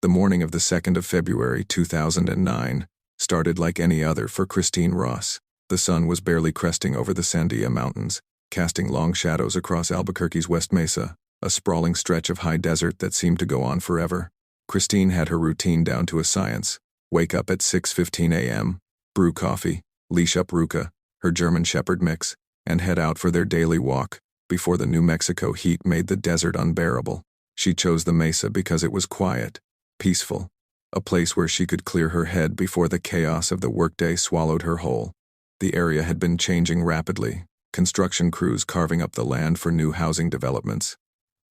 The morning of the 2nd of February 2009 started like any other for Christine Ross. The sun was barely cresting over the Sandia Mountains, casting long shadows across Albuquerque's West Mesa, a sprawling stretch of high desert that seemed to go on forever. Christine had her routine down to a science. Wake up at 6:15 a.m., brew coffee, leash up Ruka, her German Shepherd mix, and head out for their daily walk before the New Mexico heat made the desert unbearable. She chose the mesa because it was quiet, peaceful, a place where she could clear her head before the chaos of the workday swallowed her whole. The area had been changing rapidly, construction crews carving up the land for new housing developments,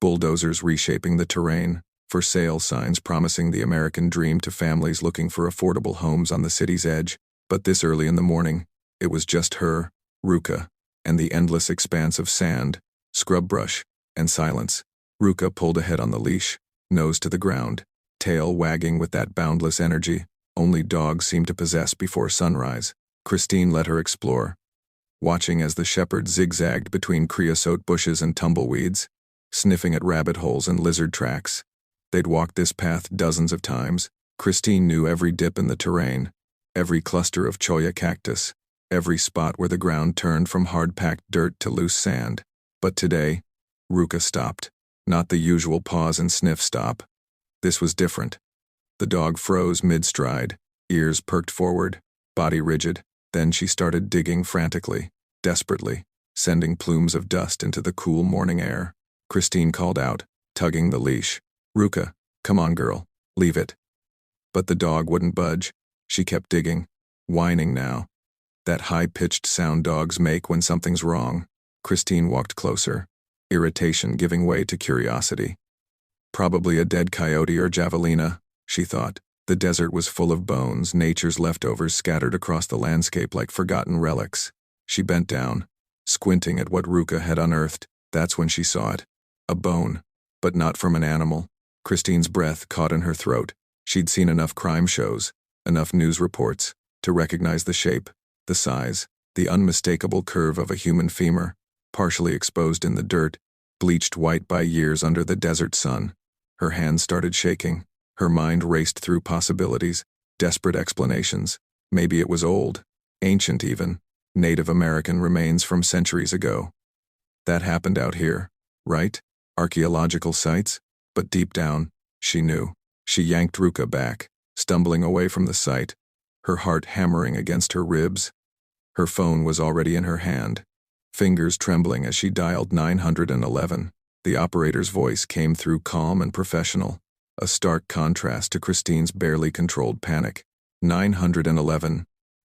bulldozers reshaping the terrain, for sale signs promising the American dream to families looking for affordable homes on the city's edge. But this early in the morning, it was just her, Ruka, and the endless expanse of sand, scrub brush, and silence. Ruka pulled ahead on the leash, nose to the ground, tail wagging with that boundless energy only dogs seem to possess before sunrise. Christine let her explore, watching as the shepherd zigzagged between creosote bushes and tumbleweeds, sniffing at rabbit holes and lizard tracks. They'd walked this path dozens of times. Christine knew every dip in the terrain, every cluster of cholla cactus, every spot where the ground turned from hard-packed dirt to loose sand. But today, Ruka stopped. Not the usual pause and sniff stop. This was different. The dog froze mid-stride, ears perked forward, body rigid. Then she started digging frantically, desperately, sending plumes of dust into the cool morning air. Christine called out, tugging the leash. Ruka, come on girl, leave it. But the dog wouldn't budge. She kept digging, whining now. That high-pitched sound dogs make when something's wrong. Christine walked closer, irritation giving way to curiosity. Probably a dead coyote or javelina, she thought. The desert was full of bones, nature's leftovers scattered across the landscape like forgotten relics. She bent down, squinting at what Ruka had unearthed. That's when she saw it. A bone, but not from an animal. Christine's breath caught in her throat. She'd seen enough crime shows, enough news reports, to recognize the shape, the size, the unmistakable curve of a human femur, partially exposed in the dirt, bleached white by years under the desert sun. Her hands started shaking. Her mind raced through possibilities, desperate explanations. Maybe it was old, ancient even, Native American remains from centuries ago. That happened out here, right? Archaeological sites? But deep down, she knew. She yanked Ruka back, stumbling away from the site, her heart hammering against her ribs. Her phone was already in her hand, fingers trembling as she dialed 911. The operator's voice came through calm and professional, a stark contrast to Christine's barely controlled panic. 911.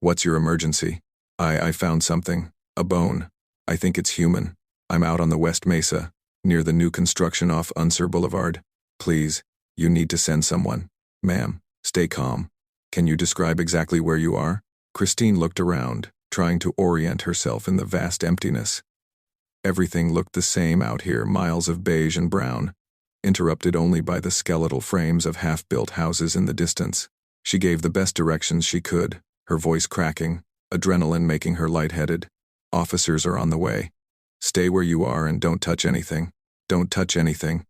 What's your emergency? I found something. A bone. I think it's human. I'm out on the West Mesa, near the new construction off Unser Boulevard. Please, you need to send someone. Ma'am, stay calm. Can you describe exactly where you are? Christine looked around, trying to orient herself in the vast emptiness. Everything looked the same out here, miles of beige and brown, interrupted only by the skeletal frames of half-built houses in the distance. She gave the best directions she could, her voice cracking, adrenaline making her lightheaded. Officers are on the way. Stay where you are and don't touch anything. Don't touch anything.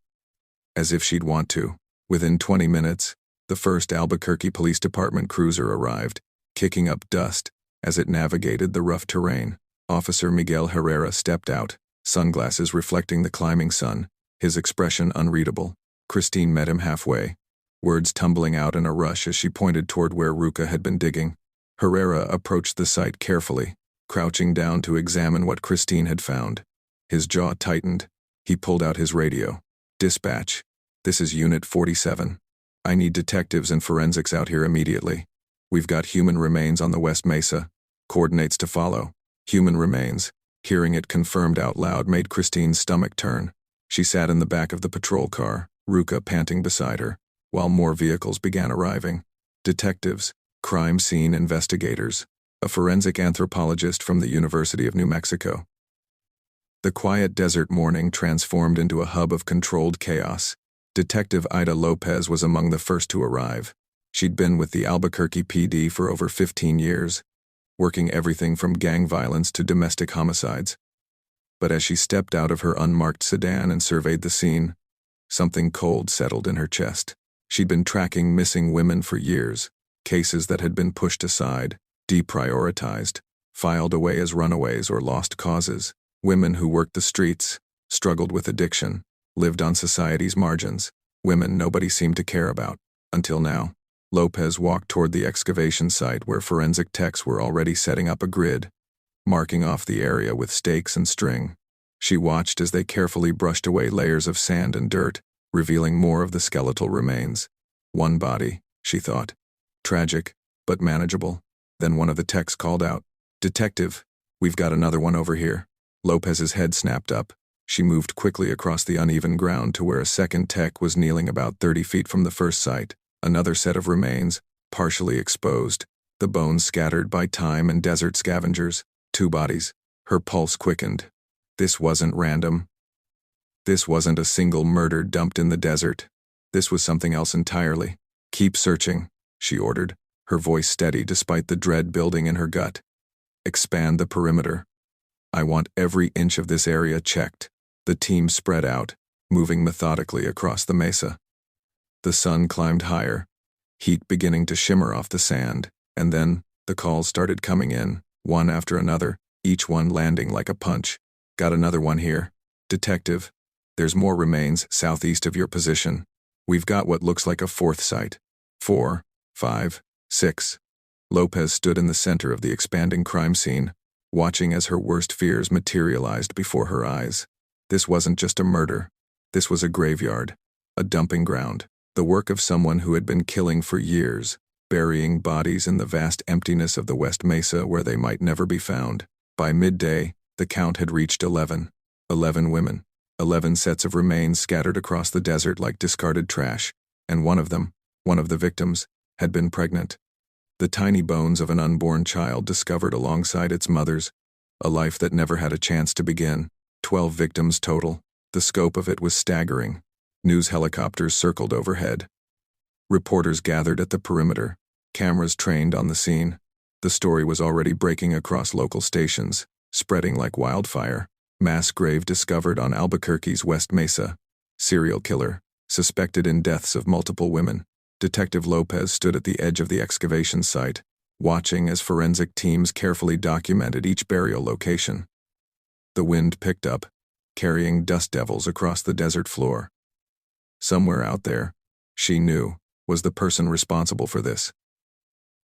As if she'd want to. Within 20 minutes, the first Albuquerque Police Department cruiser arrived, kicking up dust as it navigated the rough terrain. Officer Miguel Herrera stepped out, sunglasses reflecting the climbing sun, his expression unreadable. Christine met him halfway, words tumbling out in a rush as she pointed toward where Ruka had been digging. Herrera approached the site carefully, crouching down to examine what Christine had found. His jaw tightened. He pulled out his radio. Dispatch. This is Unit 47. I need detectives and forensics out here immediately. We've got human remains on the West Mesa. Coordinates to follow. Human remains. Hearing it confirmed out loud made Christine's stomach turn. She sat in the back of the patrol car, Ruka panting beside her, while more vehicles began arriving. Detectives, crime scene investigators, a forensic anthropologist from the University of New Mexico. The quiet desert morning transformed into a hub of controlled chaos. Detective Ida Lopez was among the first to arrive. She'd been with the Albuquerque PD for over 15 years, working everything from gang violence to domestic homicides. But as she stepped out of her unmarked sedan and surveyed the scene, something cold settled in her chest. She'd been tracking missing women for years, cases that had been pushed aside, deprioritized, filed away as runaways or lost causes. Women who worked the streets, struggled with addiction, lived on society's margins. Women nobody seemed to care about. Until now. Lopez walked toward the excavation site where forensic techs were already setting up a grid, marking off the area with stakes and string. She watched as they carefully brushed away layers of sand and dirt, revealing more of the skeletal remains. One body, she thought. Tragic, but manageable. Then one of the techs called out, "Detective, we've got another one over here." Lopez's head snapped up. She moved quickly across the uneven ground to where a second tech was kneeling about 30 feet from the first site. Another set of remains, partially exposed, the bones scattered by time and desert scavengers. 2 bodies. Her pulse quickened. This wasn't random. This wasn't a single murder dumped in the desert. This was something else entirely. "Keep searching," she ordered, her voice steady despite the dread building in her gut. "Expand the perimeter. I want every inch of this area checked." The team spread out, moving methodically across the mesa. The sun climbed higher, heat beginning to shimmer off the sand, and then the calls started coming in, one after another, each one landing like a punch. "Got another one here. Detective, there's more remains southeast of your position. We've got what looks like a 4th site. 4, 5, 6. Lopez stood in the center of the expanding crime scene, watching as her worst fears materialized before her eyes. This wasn't just a murder. This was a graveyard, a dumping ground, the work of someone who had been killing for years, burying bodies in the vast emptiness of the West Mesa where they might never be found. By midday, the count had reached 11. 11 women, 11 sets of remains scattered across the desert like discarded trash, and one of them, one of the victims, had been pregnant. The tiny bones of an unborn child discovered alongside its mother's, a life that never had a chance to begin. 12 victims total. The scope of it was staggering. News helicopters circled overhead. Reporters gathered at the perimeter, cameras trained on the scene. The story was already breaking across local stations, spreading like wildfire. Mass grave discovered on Albuquerque's West Mesa. Serial killer, suspected in deaths of multiple women. Detective Lopez stood at the edge of the excavation site, watching as forensic teams carefully documented each burial location. The wind picked up, carrying dust devils across the desert floor. Somewhere out there, she knew, was the person responsible for this.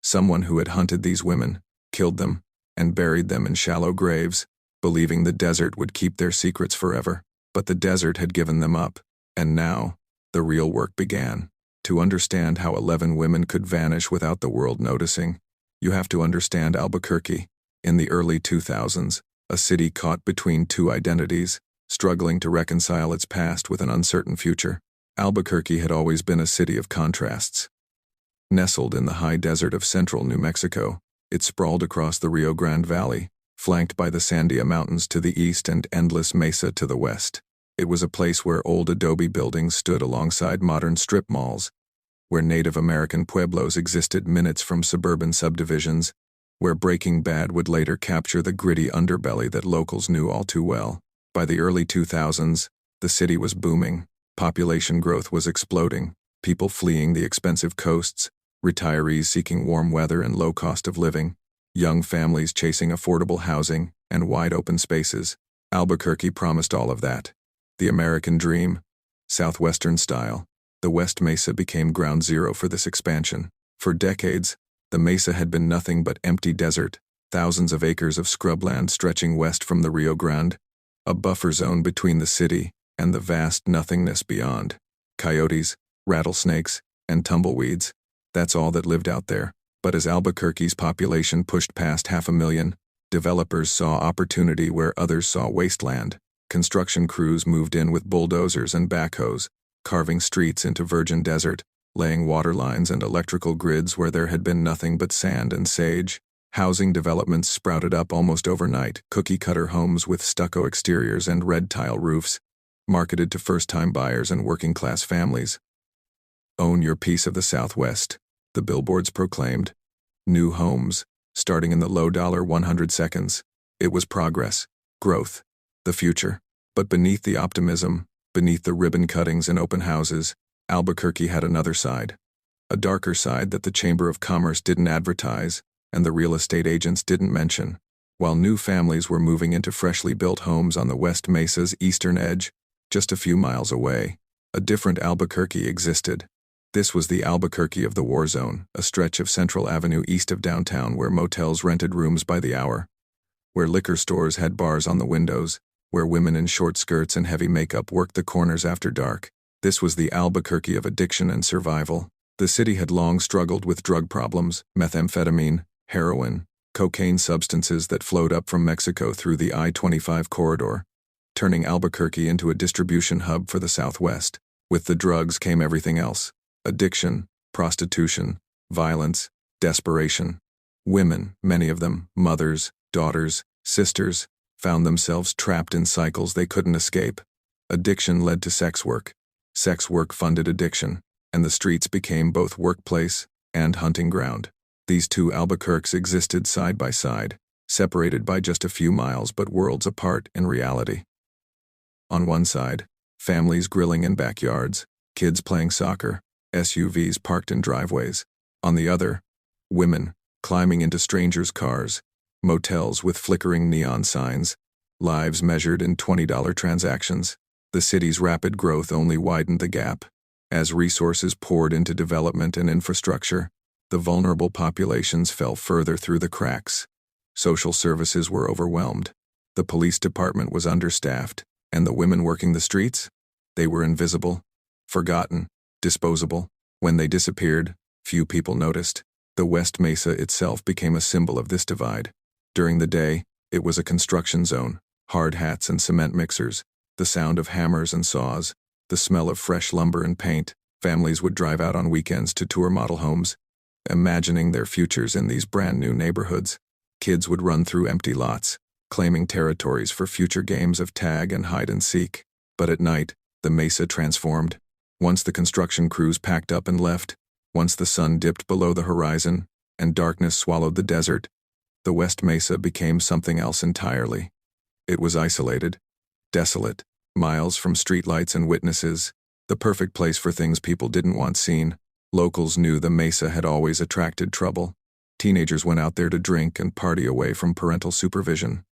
Someone who had hunted these women, killed them, and buried them in shallow graves, believing the desert would keep their secrets forever. But the desert had given them up, and now, the real work began. To understand how 11 women could vanish without the world noticing, you have to understand Albuquerque. In the early 2000s, a city caught between 2 identities, struggling to reconcile its past with an uncertain future. Albuquerque had always been a city of contrasts. Nestled in the high desert of central New Mexico, it sprawled across the Rio Grande Valley, flanked by the Sandia Mountains to the east and endless mesa to the west. It was a place where old adobe buildings stood alongside modern strip malls, where Native American pueblos existed minutes from suburban subdivisions, where Breaking Bad would later capture the gritty underbelly that locals knew all too well. By the early 2000s, the city was booming. Population growth was exploding, people fleeing the expensive coasts, retirees seeking warm weather and low cost of living, young families chasing affordable housing and wide-open spaces. Albuquerque promised all of that. The American dream, Southwestern style. The West Mesa became ground zero for this expansion. For decades, the mesa had been nothing but empty desert, thousands of acres of scrubland stretching west from the Rio Grande, a buffer zone between the city and the vast nothingness beyond. Coyotes, rattlesnakes, and tumbleweeds, that's all that lived out there. But as Albuquerque's population pushed past 500,000, developers saw opportunity where others saw wasteland. Construction crews moved in with bulldozers and backhoes, carving streets into virgin desert, laying water lines and electrical grids where there had been nothing but sand and sage. Housing developments sprouted up almost overnight, cookie-cutter homes with stucco exteriors and red tile roofs, marketed to first-time buyers and working-class families. Own your piece of the Southwest, the billboards proclaimed. New homes, starting in the low-dollar 100 seconds. It was progress, growth, the future. But beneath the optimism, beneath the ribbon cuttings and open houses, Albuquerque had another side. A darker side that the Chamber of Commerce didn't advertise and the real estate agents didn't mention. While new families were moving into freshly built homes on the West Mesa's eastern edge, just a few miles away, a different Albuquerque existed. This was the Albuquerque of the war zone, a stretch of Central Avenue east of downtown where motels rented rooms by the hour, where liquor stores had bars on the windows, where women in short skirts and heavy makeup worked the corners after dark. This was the Albuquerque of addiction and survival. The city had long struggled with drug problems, methamphetamine, heroin, cocaine substances that flowed up from Mexico through the I-25 corridor, turning Albuquerque into a distribution hub for the Southwest. With the drugs came everything else: addiction, prostitution, violence, desperation. Women, many of them, mothers, daughters, sisters, found themselves trapped in cycles they couldn't escape. Addiction led to sex work. Sex work funded addiction, and the streets became both workplace and hunting ground. These two Albuquerques existed side by side, separated by just a few miles but worlds apart in reality. On one side, families grilling in backyards, kids playing soccer, SUVs parked in driveways. On the other, women climbing into strangers' cars, motels with flickering neon signs, lives measured in $20 transactions. The city's rapid growth only widened the gap. As resources poured into development and infrastructure, the vulnerable populations fell further through the cracks. Social services were overwhelmed. The police department was understaffed, and the women working the streets? They were invisible, forgotten, disposable. When they disappeared, few people noticed. The West Mesa itself became a symbol of this divide. During the day, it was a construction zone, hard hats and cement mixers, the sound of hammers and saws, the smell of fresh lumber and paint. Families would drive out on weekends to tour model homes, imagining their futures in these brand new neighborhoods. Kids would run through empty lots, claiming territories for future games of tag and hide and seek. But at night, the Mesa transformed. Once the construction crews packed up and left, once the sun dipped below the horizon and darkness swallowed the desert, the West Mesa became something else entirely. It was isolated, desolate, miles from streetlights and witnesses, the perfect place for things people didn't want seen. Locals knew the Mesa had always attracted trouble. Teenagers went out there to drink and party away from parental supervision.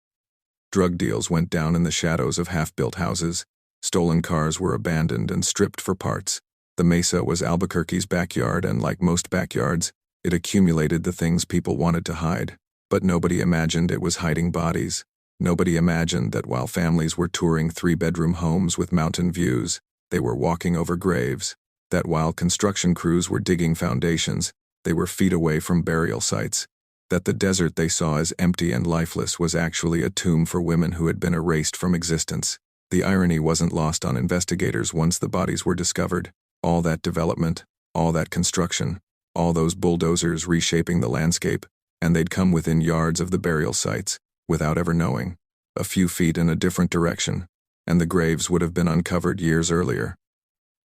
Drug deals went down in the shadows of half-built houses. Stolen cars were abandoned and stripped for parts. The Mesa was Albuquerque's backyard, and like most backyards, it accumulated the things people wanted to hide. But nobody imagined it was hiding bodies. Nobody imagined that while families were touring three-bedroom homes with mountain views, they were walking over graves. That while construction crews were digging foundations, they were feet away from burial sites. That the desert they saw as empty and lifeless was actually a tomb for women who had been erased from existence. The irony wasn't lost on investigators once the bodies were discovered. All that development, all that construction, all those bulldozers reshaping the landscape, and they'd come within yards of the burial sites, without ever knowing. A few feet in a different direction, and the graves would have been uncovered years earlier.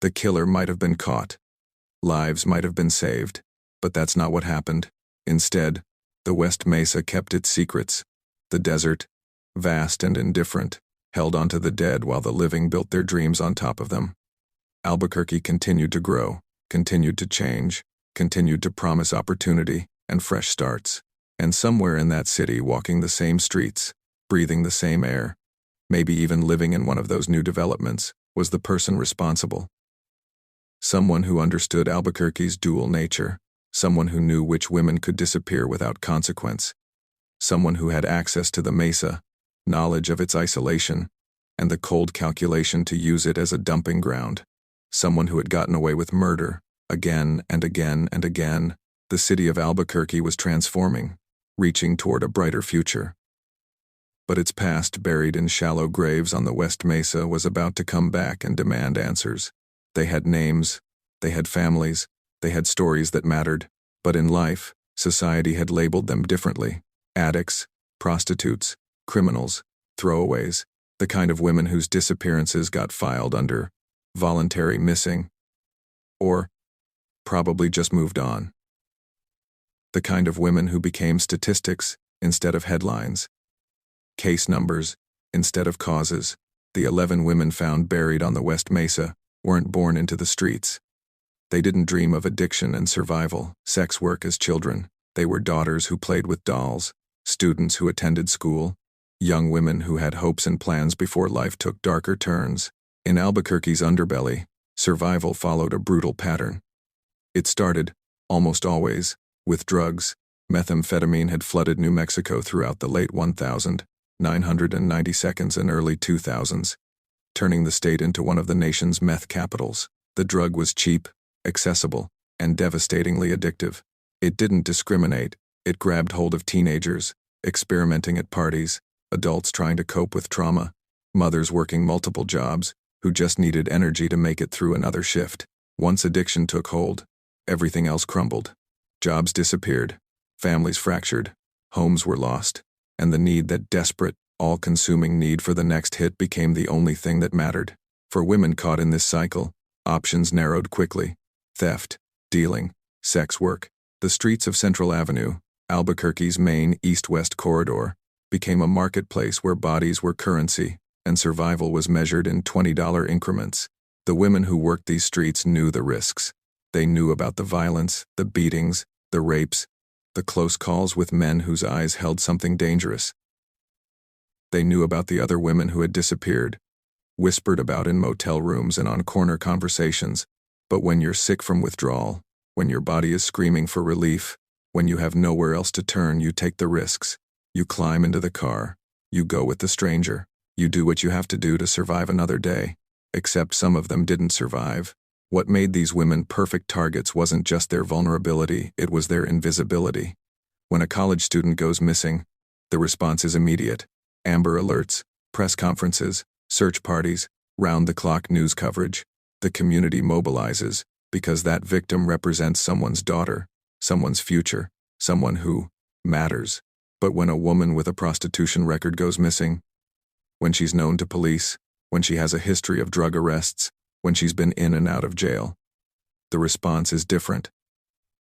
The killer might have been caught. Lives might have been saved, but that's not what happened. Instead, the West Mesa kept its secrets. The desert, vast and indifferent, held onto the dead while the living built their dreams on top of them. Albuquerque continued to grow, continued to change, continued to promise opportunity and fresh starts. And somewhere in that city, walking the same streets, breathing the same air, maybe even living in one of those new developments, was the person responsible. Someone who understood Albuquerque's dual nature, someone who knew which women could disappear without consequence, someone who had access to the Mesa, knowledge of its isolation, and the cold calculation to use it as a dumping ground, someone who had gotten away with murder, again and again and again. The city of Albuquerque was transforming, reaching toward a brighter future. But its past, buried in shallow graves on the West Mesa, was about to come back and demand answers. They had names, they had families, they had stories that mattered, but in life, society had labeled them differently. Addicts, prostitutes, criminals, throwaways, the kind of women whose disappearances got filed under voluntary missing, or probably just moved on. The kind of women who became statistics instead of headlines, case numbers instead of causes. The 11 women found buried on the West Mesa weren't born into the streets. They didn't dream of addiction and survival, sex work as children. They were daughters who played with dolls, students who attended school, young women who had hopes and plans before life took darker turns. In Albuquerque's underbelly, survival followed a brutal pattern. It started, almost always, with drugs. Methamphetamine had flooded New Mexico throughout the late 1992s and early 2000s, turning the state into one of the nation's meth capitals. The drug was cheap, accessible, and devastatingly addictive. It didn't discriminate. It grabbed hold of teenagers, experimenting at parties, adults trying to cope with trauma, mothers working multiple jobs, who just needed energy to make it through another shift. Once addiction took hold, everything else crumbled. Jobs disappeared, families fractured, homes were lost, and the need, that desperate, all-consuming need for the next hit, became the only thing that mattered. For women caught in this cycle, options narrowed quickly. Theft, dealing, sex work. The streets of Central Avenue, Albuquerque's main east-west corridor, became a marketplace where bodies were currency, and survival was measured in $20 increments. The women who worked these streets knew the risks. They knew about the violence, the beatings, the rapes, the close calls with men whose eyes held something dangerous. They knew about the other women who had disappeared, whispered about in motel rooms and on corner conversations. But when you're sick from withdrawal, when your body is screaming for relief, when you have nowhere else to turn, you take the risks. You climb into the car. You go with the stranger. You do what you have to do to survive another day. Except some of them didn't survive. What made these women perfect targets wasn't just their vulnerability, it was their invisibility. When a college student goes missing, the response is immediate. Amber alerts, press conferences, search parties, round-the-clock news coverage. The community mobilizes, because that victim represents someone's daughter, someone's future, someone who matters. But when a woman with a prostitution record goes missing, when she's known to police, when she has a history of drug arrests, when she's been in and out of jail, the response is different.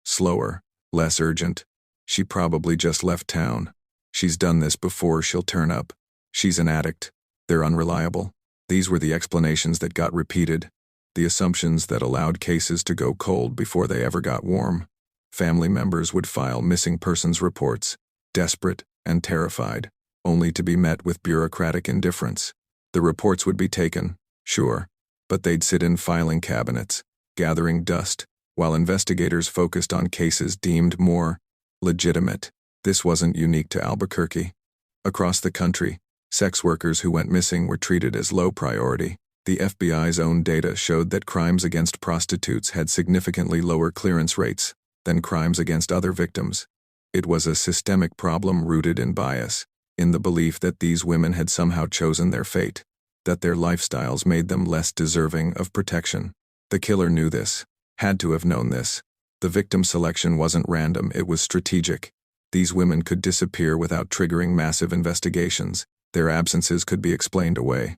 Slower, less urgent. She probably just left town. She's done this before, she'll turn up. She's an addict. They're unreliable. These were the explanations that got repeated, the assumptions that allowed cases to go cold before they ever got warm. Family members would file missing persons reports, desperate and terrified, only to be met with bureaucratic indifference. The reports would be taken, sure, but they'd sit in filing cabinets, gathering dust, while investigators focused on cases deemed more legitimate. This wasn't unique to Albuquerque. Across the country, sex workers who went missing were treated as low priority. The FBI's own data showed that crimes against prostitutes had significantly lower clearance rates than crimes against other victims. It was a systemic problem rooted in bias, in the belief that these women had somehow chosen their fate, that their lifestyles made them less deserving of protection. The killer knew this, had to have known this. The victim selection wasn't random, it was strategic. These women could disappear without triggering massive investigations. Their absences could be explained away.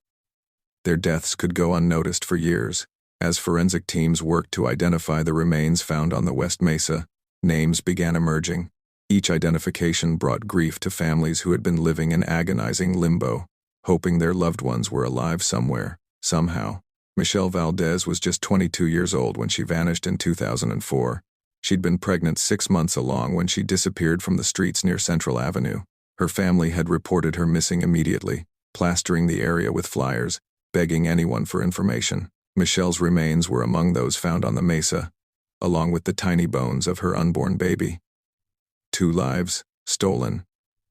Their deaths could go unnoticed for years. As forensic teams worked to identify the remains found on the West Mesa, names began emerging. Each identification brought grief to families who had been living in agonizing limbo, hoping their loved ones were alive somewhere, somehow. Michelle Valdez was just 22 years old when she vanished in 2004. She'd been pregnant 6 months along when she disappeared from the streets near Central Avenue. Her family had reported her missing immediately, plastering the area with flyers, begging anyone for information. Michelle's remains were among those found on the mesa, along with the tiny bones of her unborn baby. 2 lives stolen,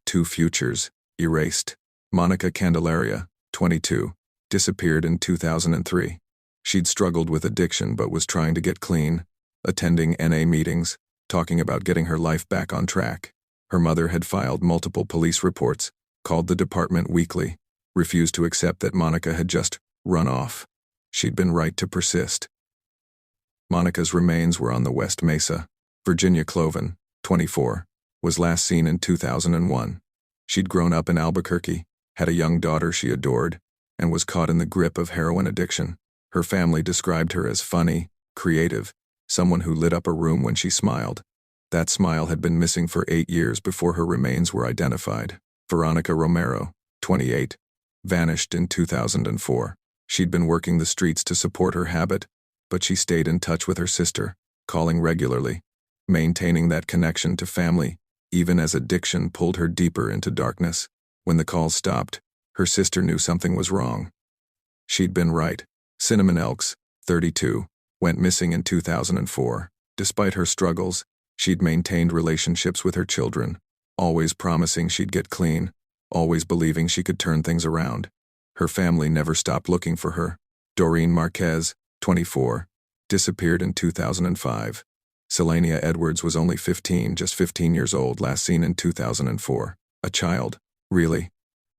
2 futures erased. Monica Candelaria, 22, disappeared in 2003. She'd struggled with addiction but was trying to get clean, attending NA meetings, talking about getting her life back on track. Her mother had filed multiple police reports, called the department weekly, refused to accept that Monica had just run off. She'd been right to persist. Monica's remains were on the West Mesa. Virginia Cloven, 24, was last seen in 2001. She'd grown up in Albuquerque, had a young daughter she adored, and was caught in the grip of heroin addiction. Her family described her as funny, creative, someone who lit up a room when she smiled. That smile had been missing for 8 years before her remains were identified. Veronica Romero, 28, vanished in 2004. She'd been working the streets to support her habit, but she stayed in touch with her sister, calling regularly, maintaining that connection to family, even as addiction pulled her deeper into darkness. When the calls stopped, her sister knew something was wrong. She'd been right. Cinnamon Elks, 32, went missing in 2004. Despite her struggles, she'd maintained relationships with her children, always promising she'd get clean, always believing she could turn things around. Her family never stopped looking for her. Doreen Marquez, 24, disappeared in 2005. Selenia Edwards was only 15, just 15 years old, last seen in 2004. A child, really,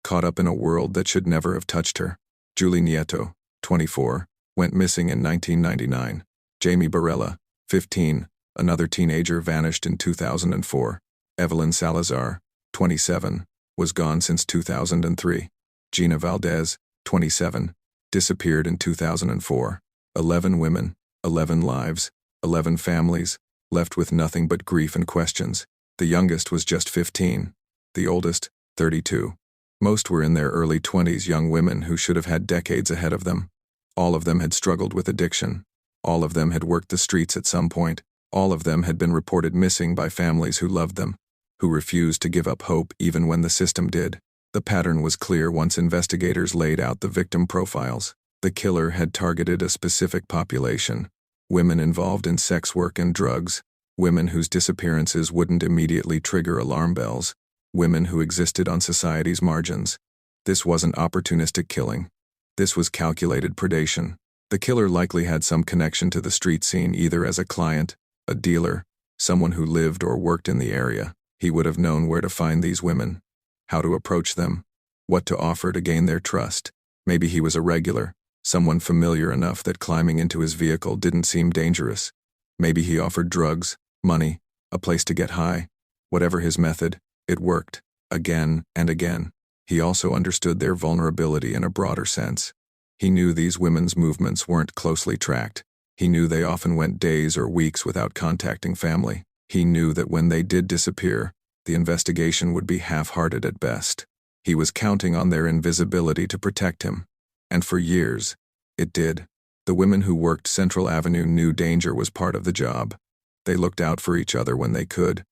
caught up in a world that should never have touched her. Julie Nieto, 24, went missing in 1999. Jamie Barella, 15, another teenager, vanished in 2004. Evelyn Salazar, 27, was gone since 2003. Gina Valdez, 27, disappeared in 2004. 11 women, 11 lives, 11 families, left with nothing but grief and questions. The youngest was just 15. The oldest, 32. Most were in their early 20s, young women who should have had decades ahead of them. All of them had struggled with addiction. All of them had worked the streets at some point. All of them had been reported missing by families who loved them, who refused to give up hope even when the system did. The pattern was clear once investigators laid out the victim profiles. The killer had targeted a specific population: women involved in sex work and drugs, women whose disappearances wouldn't immediately trigger alarm bells, women who existed on society's margins. This wasn't opportunistic killing. This was calculated predation. The killer likely had some connection to the street scene, either as a client, a dealer, someone who lived or worked in the area. He would have known where to find these women, how to approach them, what to offer to gain their trust. Maybe he was a regular, someone familiar enough that climbing into his vehicle didn't seem dangerous. Maybe he offered drugs, money, a place to get high. Whatever his method, it worked, again and again. He also understood their vulnerability in a broader sense. He knew these women's movements weren't closely tracked. He knew they often went days or weeks without contacting family. He knew that when they did disappear, the investigation would be half-hearted at best. He was counting on their invisibility to protect him. And for years, it did. The women who worked Central Avenue knew danger was part of the job. They looked out for each other when they could,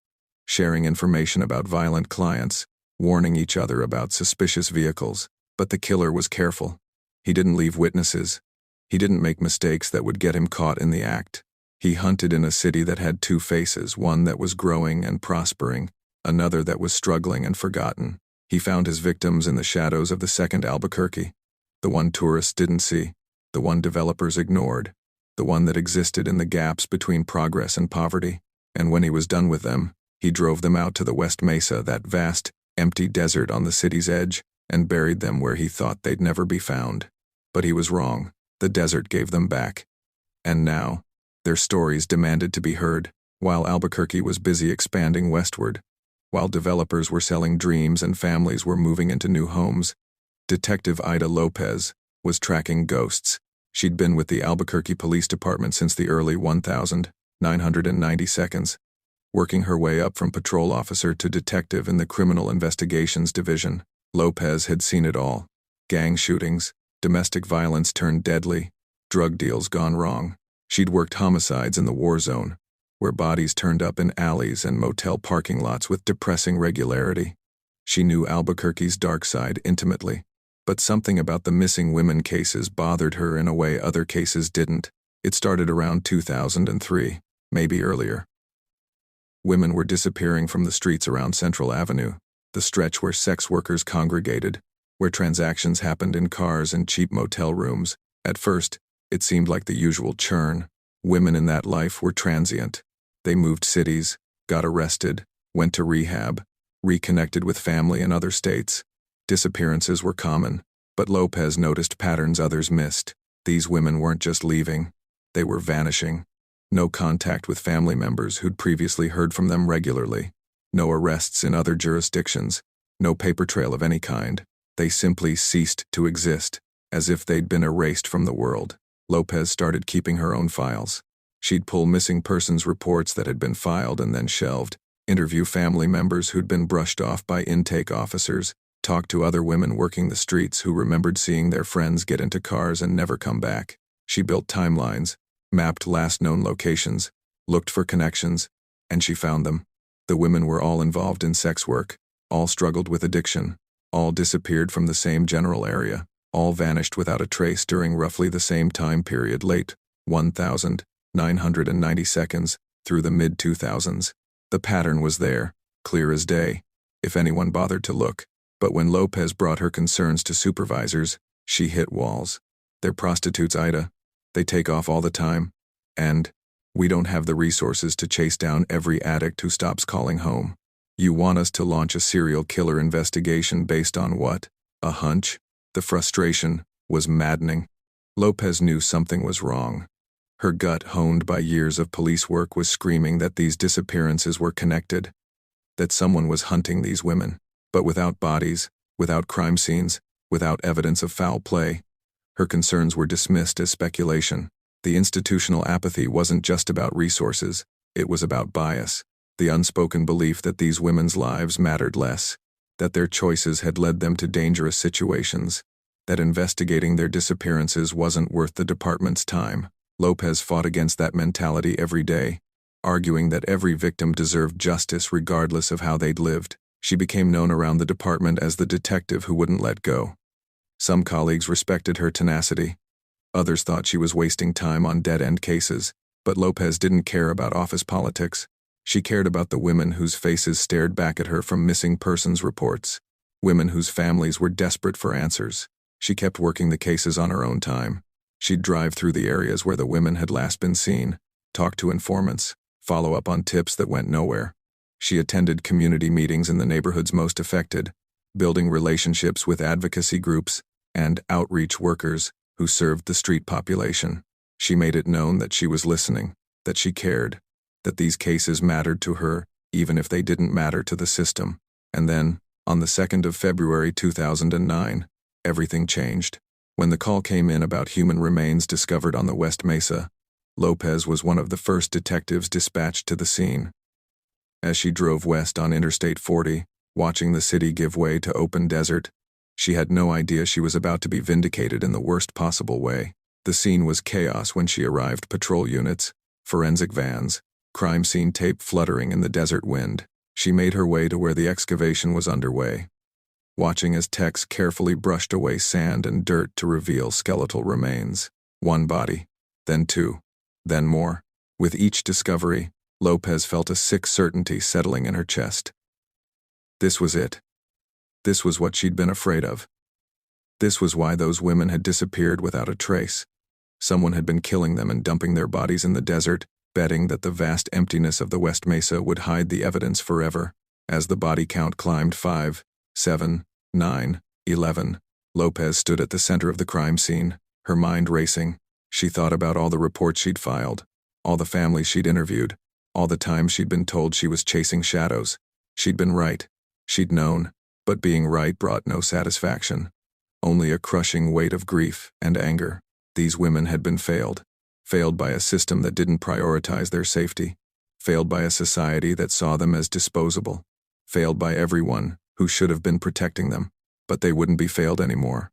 sharing information about violent clients, warning each other about suspicious vehicles. But the killer was careful. He didn't leave witnesses. He didn't make mistakes that would get him caught in the act. He hunted in a city that had two faces, one that was growing and prospering, another that was struggling and forgotten. He found his victims in the shadows of the second Albuquerque, the one tourists didn't see, the one developers ignored, the one that existed in the gaps between progress and poverty. And when he was done with them, he drove them out to the West Mesa, that vast, empty desert on the city's edge, and buried them where he thought they'd never be found. But he was wrong. The desert gave them back. And now, their stories demanded to be heard. While Albuquerque was busy expanding westward, while developers were selling dreams and families were moving into new homes, Detective Ida Lopez was tracking ghosts. She'd been with the Albuquerque Police Department since the early 1992s, working her way up from patrol officer to detective in the Criminal Investigations Division. Lopez had seen it all: gang shootings, domestic violence turned deadly, drug deals gone wrong. She'd worked homicides in the war zone, where bodies turned up in alleys and motel parking lots with depressing regularity. She knew Albuquerque's dark side intimately, but something about the missing women cases bothered her in a way other cases didn't. It started around 2003, maybe earlier. Women were disappearing from the streets around Central Avenue, the stretch where sex workers congregated, where transactions happened in cars and cheap motel rooms. At first, it seemed like the usual churn. Women in that life were transient. They moved cities, got arrested, went to rehab, reconnected with family in other states. Disappearances were common, but Lopez noticed patterns others missed. These women weren't just leaving, they were vanishing. No contact with family members who'd previously heard from them regularly. No arrests in other jurisdictions. No paper trail of any kind. They simply ceased to exist, as if they'd been erased from the world. Lopez started keeping her own files. She'd pull missing persons reports that had been filed and then shelved, interview family members who'd been brushed off by intake officers, talk to other women working the streets who remembered seeing their friends get into cars and never come back. She built timelines, mapped last known locations, looked for connections, and she found them. The women were all involved in sex work, all struggled with addiction, all disappeared from the same general area, all vanished without a trace during roughly the same time period late 1990 seconds through the mid-2000s. The pattern was there, clear as day, if anyone bothered to look. But when Lopez brought her concerns to supervisors, she hit walls. They're prostitutes, Ida. They take off all the time. And we don't have the resources to chase down every addict who stops calling home. You want us to launch a serial killer investigation based on what? A hunch? The frustration was maddening. Lopez knew something was wrong. Her gut, honed by years of police work, was screaming that these disappearances were connected, that someone was hunting these women. But without bodies, without crime scenes, without evidence of foul play, her concerns were dismissed as speculation. The institutional apathy wasn't just about resources, it was about bias. The unspoken belief that these women's lives mattered less, that their choices had led them to dangerous situations, that investigating their disappearances wasn't worth the department's time. Lopez fought against that mentality every day, arguing that every victim deserved justice regardless of how they'd lived. She became known around the department as the detective who wouldn't let go. Some colleagues respected her tenacity. Others thought she was wasting time on dead-end cases, but Lopez didn't care about office politics. She cared about the women whose faces stared back at her from missing persons reports, women whose families were desperate for answers. She kept working the cases on her own time. She'd drive through the areas where the women had last been seen, talk to informants, follow up on tips that went nowhere. She attended community meetings in the neighborhoods most affected, building relationships with advocacy groups and outreach workers who served the street population. She made it known that she was listening, that she cared, that these cases mattered to her, even if they didn't matter to the system. And then, on the 2nd of February 2009, everything changed. When the call came in about human remains discovered on the West Mesa, Lopez was one of the first detectives dispatched to the scene. As she drove west on Interstate 40, watching the city give way to open desert, she had no idea she was about to be vindicated in the worst possible way. The scene was chaos when she arrived: patrol units, forensic vans, crime scene tape fluttering in the desert wind. She made her way to where the excavation was underway, watching as techs carefully brushed away sand and dirt to reveal skeletal remains. One body, then two, then more. With each discovery, Lopez felt a sick certainty settling in her chest. This was it. This was what she'd been afraid of. This was why those women had disappeared without a trace. Someone had been killing them and dumping their bodies in the desert, betting that the vast emptiness of the West Mesa would hide the evidence forever. As the body count climbed 5, 7, 9, 11, Lopez stood at the center of the crime scene, her mind racing. She thought about all the reports she'd filed, all the families she'd interviewed, all the times she'd been told she was chasing shadows. She'd been right. She'd known. But being right brought no satisfaction. Only a crushing weight of grief and anger. These women had been failed. Failed by a system that didn't prioritize their safety. Failed by a society that saw them as disposable. Failed by everyone who should have been protecting them. But they wouldn't be failed anymore.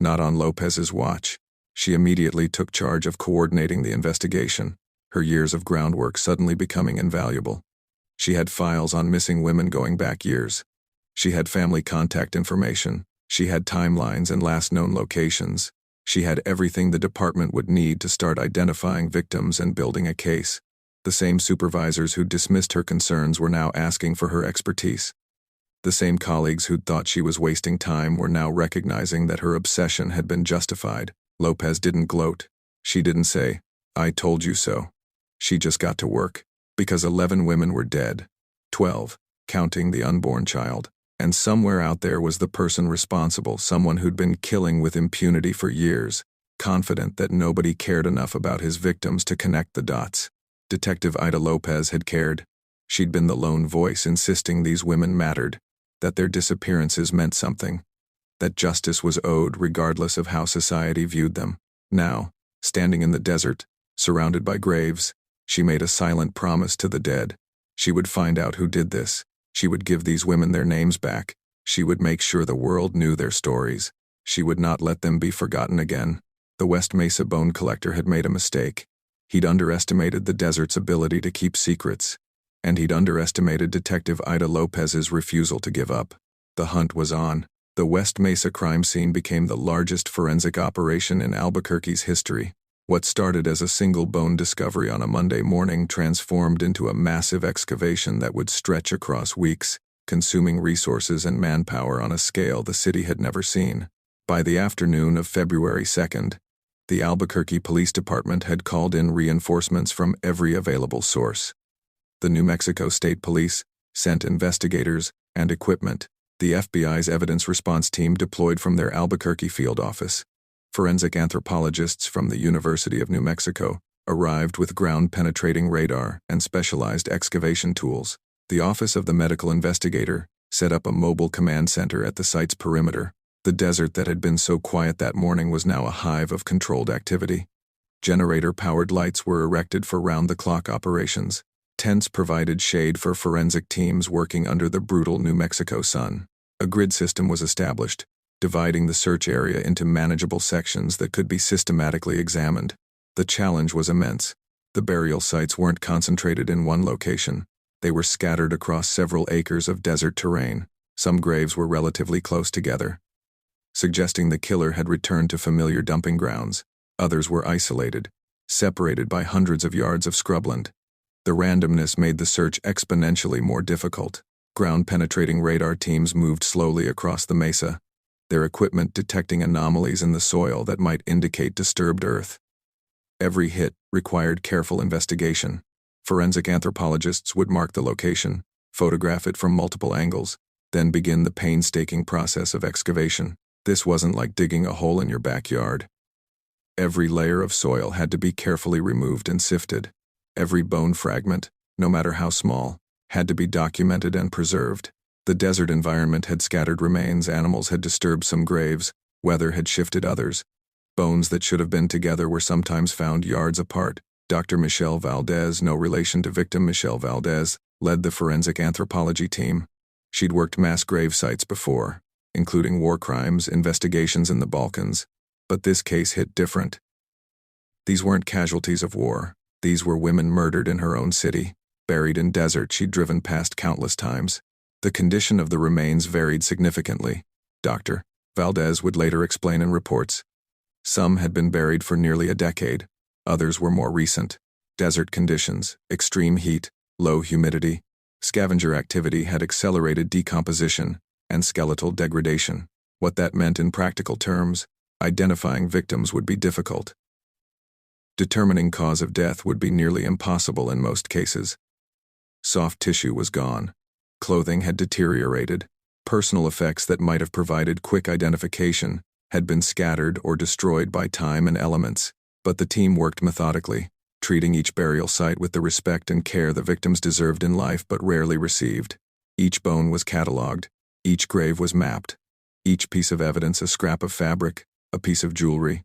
Not on Lopez's watch. She immediately took charge of coordinating the investigation, her years of groundwork suddenly becoming invaluable. She had files on missing women going back years. She had family contact information. She had timelines and last known locations. She had everything the department would need to start identifying victims and building a case. The same supervisors who'd dismissed her concerns were now asking for her expertise. The same colleagues who'd thought she was wasting time were now recognizing that her obsession had been justified. Lopez didn't gloat. She didn't say, "I told you so." She just got to work. Because 11 women were dead. 12, counting the unborn child. And somewhere out there was the person responsible, someone who'd been killing with impunity for years, confident that nobody cared enough about his victims to connect the dots. Detective Ida Lopez had cared. She'd been the lone voice insisting these women mattered, that their disappearances meant something, that justice was owed regardless of how society viewed them. Now, standing in the desert, surrounded by graves, she made a silent promise to the dead. She would find out who did this. She would give these women their names back. She would make sure the world knew their stories. She would not let them be forgotten again. The West Mesa bone collector had made a mistake. He'd underestimated the desert's ability to keep secrets, and he'd underestimated Detective Ida Lopez's refusal to give up. The hunt was on. The West Mesa crime scene became the largest forensic operation in Albuquerque's history. What started as a single bone discovery on a Monday morning transformed into a massive excavation that would stretch across weeks, consuming resources and manpower on a scale the city had never seen. By the afternoon of February 2nd, the Albuquerque Police Department had called in reinforcements from every available source. The New Mexico State Police sent investigators and equipment. The FBI's evidence response team deployed from their Albuquerque field office. Forensic anthropologists from the University of New Mexico arrived with ground-penetrating radar and specialized excavation tools. The Office of the Medical Investigator set up a mobile command center at the site's perimeter. The desert that had been so quiet that morning was now a hive of controlled activity. Generator-powered lights were erected for round-the-clock operations. Tents provided shade for forensic teams working under the brutal New Mexico sun. A grid system was established, dividing the search area into manageable sections that could be systematically examined. The challenge was immense. The burial sites weren't concentrated in one location. They were scattered across several acres of desert terrain. Some graves were relatively close together, suggesting the killer had returned to familiar dumping grounds. Others were isolated, separated by hundreds of yards of scrubland. The randomness made the search exponentially more difficult. Ground-penetrating radar teams moved slowly across the mesa, their equipment detecting anomalies in the soil that might indicate disturbed earth. Every hit required careful investigation. Forensic anthropologists would mark the location, photograph it from multiple angles, then begin the painstaking process of excavation. This wasn't like digging a hole in your backyard. Every layer of soil had to be carefully removed and sifted. Every bone fragment, no matter how small, had to be documented and preserved. The desert environment had scattered remains, animals had disturbed some graves, weather had shifted others. Bones that should have been together were sometimes found yards apart. Dr. Michelle Valdez, no relation to victim Michelle Valdez, led the forensic anthropology team. She'd worked mass grave sites before, including war crimes, investigations in the Balkans, but this case hit different. These weren't casualties of war. These were women murdered in her own city, buried in desert she'd driven past countless times. The condition of the remains varied significantly. Dr. Valdez would later explain in reports. Some had been buried for nearly a decade. Others were more recent. Desert conditions, extreme heat, low humidity, scavenger activity had accelerated decomposition and skeletal degradation. What that meant in practical terms, identifying victims would be difficult. Determining cause of death would be nearly impossible in most cases. Soft tissue was gone. Clothing had deteriorated. Personal effects that might have provided quick identification had been scattered or destroyed by time and elements. But the team worked methodically, treating each burial site with the respect and care the victims deserved in life but rarely received. Each bone was catalogued. Each grave was mapped. Each piece of evidence a scrap of fabric, a piece of jewelry.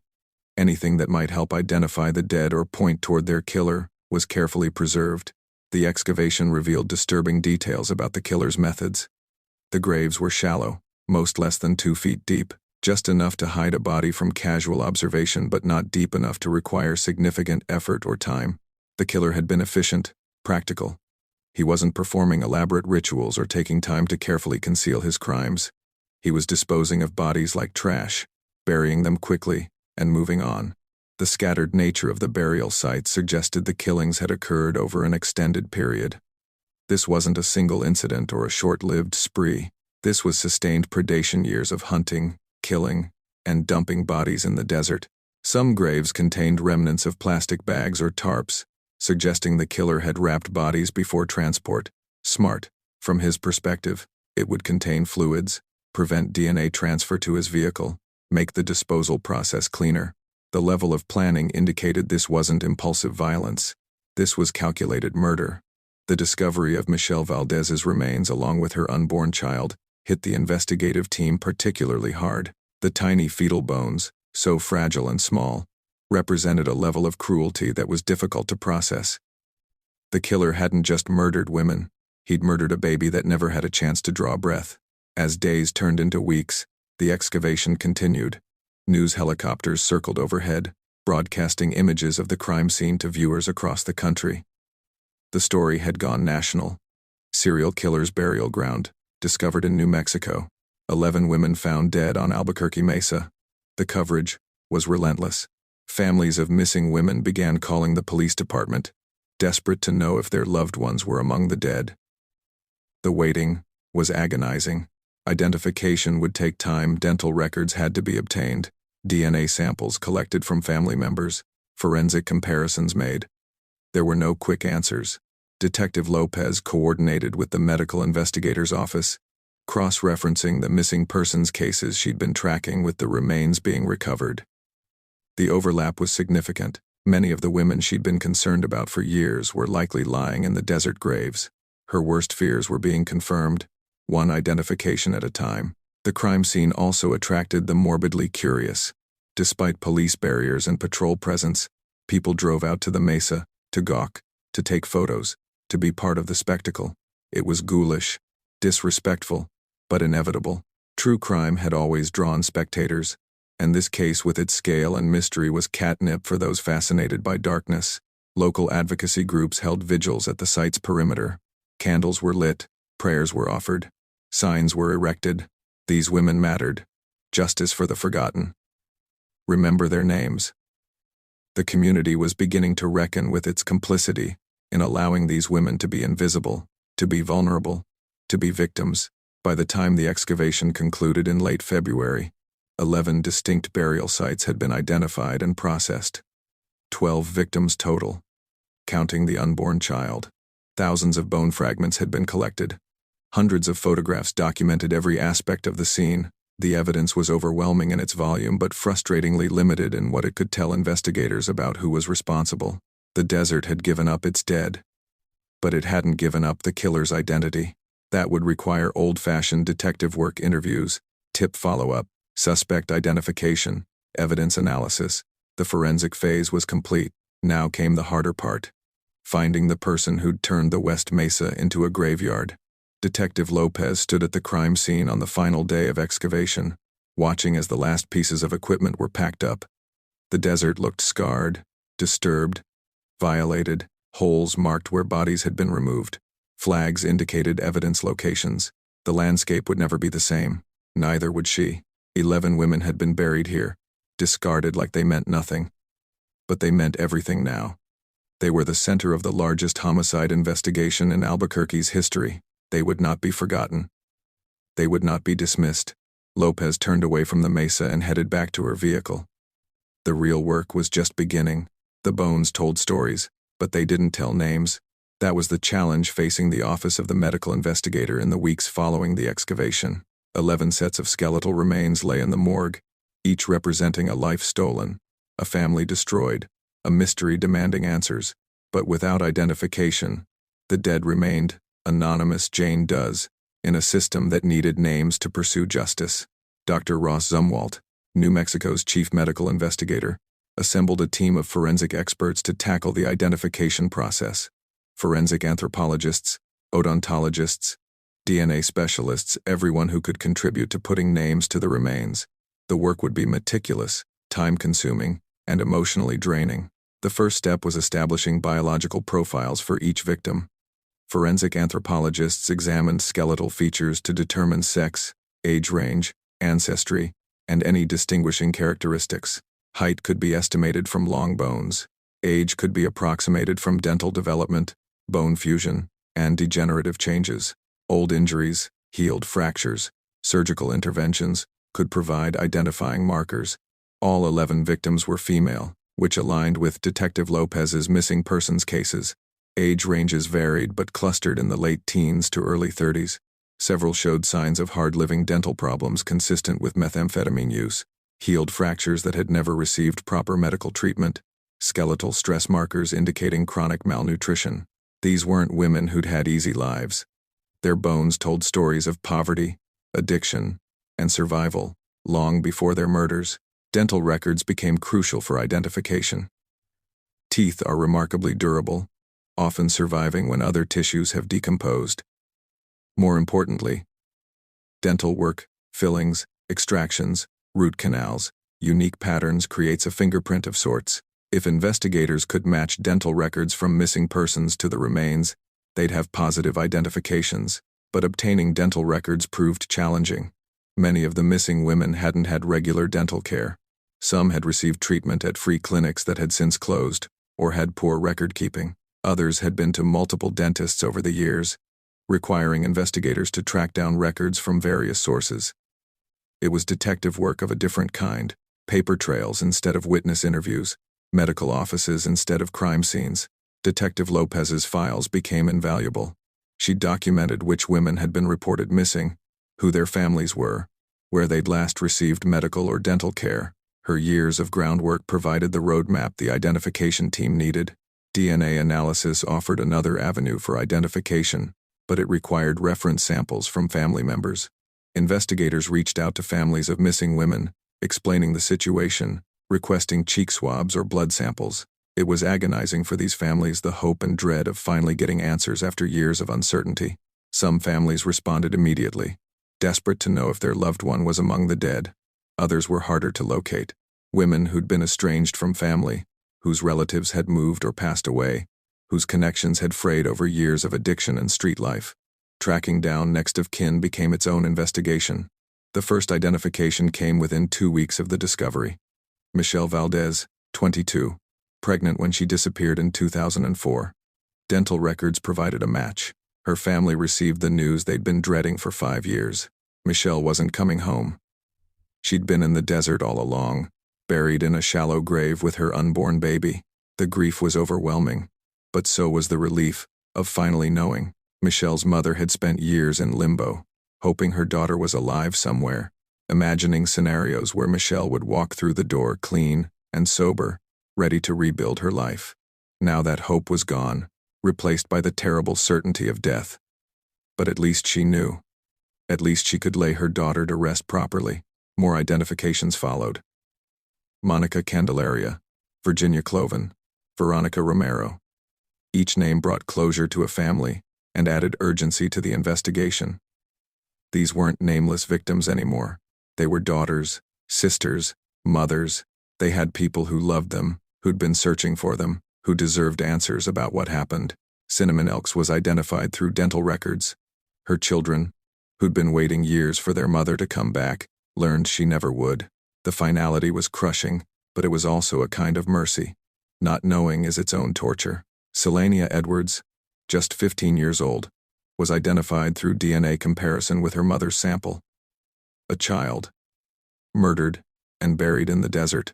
Anything that might help identify the dead or point toward their killer was carefully preserved. The excavation revealed disturbing details about the killer's methods. The graves were shallow, most less than 2 feet deep, just enough to hide a body from casual observation but not deep enough to require significant effort or time. The killer had been efficient, practical. He wasn't performing elaborate rituals or taking time to carefully conceal his crimes. He was disposing of bodies like trash, burying them quickly, and moving on. The scattered nature of the burial sites suggested the killings had occurred over an extended period. This wasn't a single incident or a short-lived spree. This was sustained predation years of hunting, killing, and dumping bodies in the desert. Some graves contained remnants of plastic bags or tarps, suggesting the killer had wrapped bodies before transport. Smart. From his perspective, it would contain fluids, prevent DNA transfer to his vehicle, make the disposal process cleaner. The level of planning indicated this wasn't impulsive violence. This was calculated murder. The discovery of Michelle Valdez's remains along with her unborn child hit the investigative team particularly hard. The tiny fetal bones, so fragile and small, represented a level of cruelty that was difficult to process. The killer hadn't just murdered women, he'd murdered a baby that never had a chance to draw breath. As days turned into weeks, the excavation continued. News helicopters circled overhead, broadcasting images of the crime scene to viewers across the country. The story had gone national. Serial killer's burial ground, discovered in New Mexico. 11 women found dead on Albuquerque Mesa. The coverage was relentless. Families of missing women began calling the police department, desperate to know if their loved ones were among the dead. The waiting was agonizing. Identification would take time, dental records had to be obtained, DNA samples collected from family members, forensic comparisons made. There were no quick answers. Detective Lopez coordinated with the medical investigator's office, cross-referencing the missing persons cases she'd been tracking with the remains being recovered. The overlap was significant. Many of the women she'd been concerned about for years were likely lying in the desert graves. Her worst fears were being confirmed, one identification at a time. The crime scene also attracted the morbidly curious. Despite police barriers and patrol presence, people drove out to the mesa, to gawk, to take photos, to be part of the spectacle. It was ghoulish, disrespectful, but inevitable. True crime had always drawn spectators, and this case with its scale and mystery was catnip for those fascinated by darkness. Local advocacy groups held vigils at the site's perimeter. Candles were lit, prayers were offered, signs were erected. These women mattered. Justice for the forgotten. Remember their names. The community was beginning to reckon with its complicity in allowing these women to be invisible, to be vulnerable, to be victims. By the time the excavation concluded in late February, 11 distinct burial sites had been identified and processed. 12 victims total, counting the unborn child. Thousands of bone fragments had been collected. Hundreds of photographs documented every aspect of the scene. The evidence was overwhelming in its volume but frustratingly limited in what it could tell investigators about who was responsible. The desert had given up its dead, but it hadn't given up the killer's identity. That would require old-fashioned detective work: interviews, tip follow-up, suspect identification, evidence analysis. The forensic phase was complete. Now came the harder part: finding the person who'd turned the West Mesa into a graveyard. Detective Lopez stood at the crime scene on the final day of excavation, watching as the last pieces of equipment were packed up. The desert looked scarred, disturbed, violated, holes marked where bodies had been removed. Flags indicated evidence locations. The landscape would never be the same. Neither would she. 11 women had been buried here, discarded like they meant nothing. But they meant everything now. They were the center of the largest homicide investigation in Albuquerque's history. They would not be forgotten. They would not be dismissed. Lopez turned away from the mesa and headed back to her vehicle. The real work was just beginning. The bones told stories, but they didn't tell names. That was the challenge facing the office of the medical investigator in the weeks following the excavation. 11 sets of skeletal remains lay in the morgue, each representing a life stolen, a family destroyed, a mystery demanding answers. But without identification, the dead remained anonymous. Jane Does, in a system that needed names to pursue justice. Dr. Ross Zumwalt, New Mexico's chief medical investigator, assembled a team of forensic experts to tackle the identification process. Forensic anthropologists, odontologists, DNA specialists, everyone who could contribute to putting names to the remains. The work would be meticulous, time-consuming, and emotionally draining. The first step was establishing biological profiles for each victim. Forensic anthropologists examined skeletal features to determine sex, age range, ancestry, and any distinguishing characteristics. Height could be estimated from long bones. Age could be approximated from dental development, bone fusion, and degenerative changes. Old injuries, healed fractures, surgical interventions could provide identifying markers. All 11 victims were female, which aligned with Detective Lopez's missing persons cases. Age ranges varied but clustered in the late teens to early 30s. Several showed signs of hard-living dental problems consistent with methamphetamine use, healed fractures that had never received proper medical treatment, skeletal stress markers indicating chronic malnutrition. These weren't women who'd had easy lives. Their bones told stories of poverty, addiction, and survival, long before their murders. Dental records became crucial for identification. Teeth are remarkably durable, often surviving when other tissues have decomposed. More importantly, dental work, fillings, extractions, root canals, Unique patterns creates a fingerprint of sorts. If investigators could match dental records from missing persons to the remains, they'd have positive identifications. But obtaining dental records proved challenging. Many of the missing women hadn't had regular dental care. Some had received treatment at free clinics that had since closed, or had poor record-keeping. Others had been to multiple dentists over the years, requiring investigators to track down records from various sources. It was detective work of a different kind, paper trails instead of witness interviews, medical offices instead of crime scenes. Detective Lopez's files became invaluable. She documented which women had been reported missing, who their families were, where they'd last received medical or dental care. Her years of groundwork provided the roadmap the identification team needed. DNA analysis offered another avenue for identification, but it required reference samples from family members. Investigators reached out to families of missing women, explaining the situation, requesting cheek swabs or blood samples. It was agonizing for these families, the hope and dread of finally getting answers after years of uncertainty. Some families responded immediately, desperate to know if their loved one was among the dead. Others were harder to locate. Women who'd been estranged from family, whose relatives had moved or passed away, whose connections had frayed over years of addiction and street life. Tracking down next of kin became its own investigation. The first identification came within 2 weeks of the discovery. Michelle Valdez, 22, pregnant when she disappeared in 2004. Dental records provided a match. Her family received the news they'd been dreading for 5 years. Michelle wasn't coming home. She'd been in the desert all along, buried in a shallow grave with her unborn baby. The grief was overwhelming, but so was the relief of finally knowing. Michelle's mother had spent years in limbo, hoping her daughter was alive somewhere, imagining scenarios where Michelle would walk through the door clean and sober, ready to rebuild her life. Now that hope was gone, replaced by the terrible certainty of death. But at least she knew. At least she could lay her daughter to rest properly. More identifications followed. Monica Candelaria, Virginia Cloven, Veronica Romero. Each name brought closure to a family and added urgency to the investigation. These weren't nameless victims anymore. They were daughters, sisters, mothers. They had people who loved them, who'd been searching for them, who deserved answers about what happened. Cinnamon Elks was identified through dental records. Her children, who'd been waiting years for their mother to come back, learned she never would. The finality was crushing, but it was also a kind of mercy. Not knowing is its own torture. Selania Edwards, just 15 years old, was identified through DNA comparison with her mother's sample. A child, murdered and buried in the desert.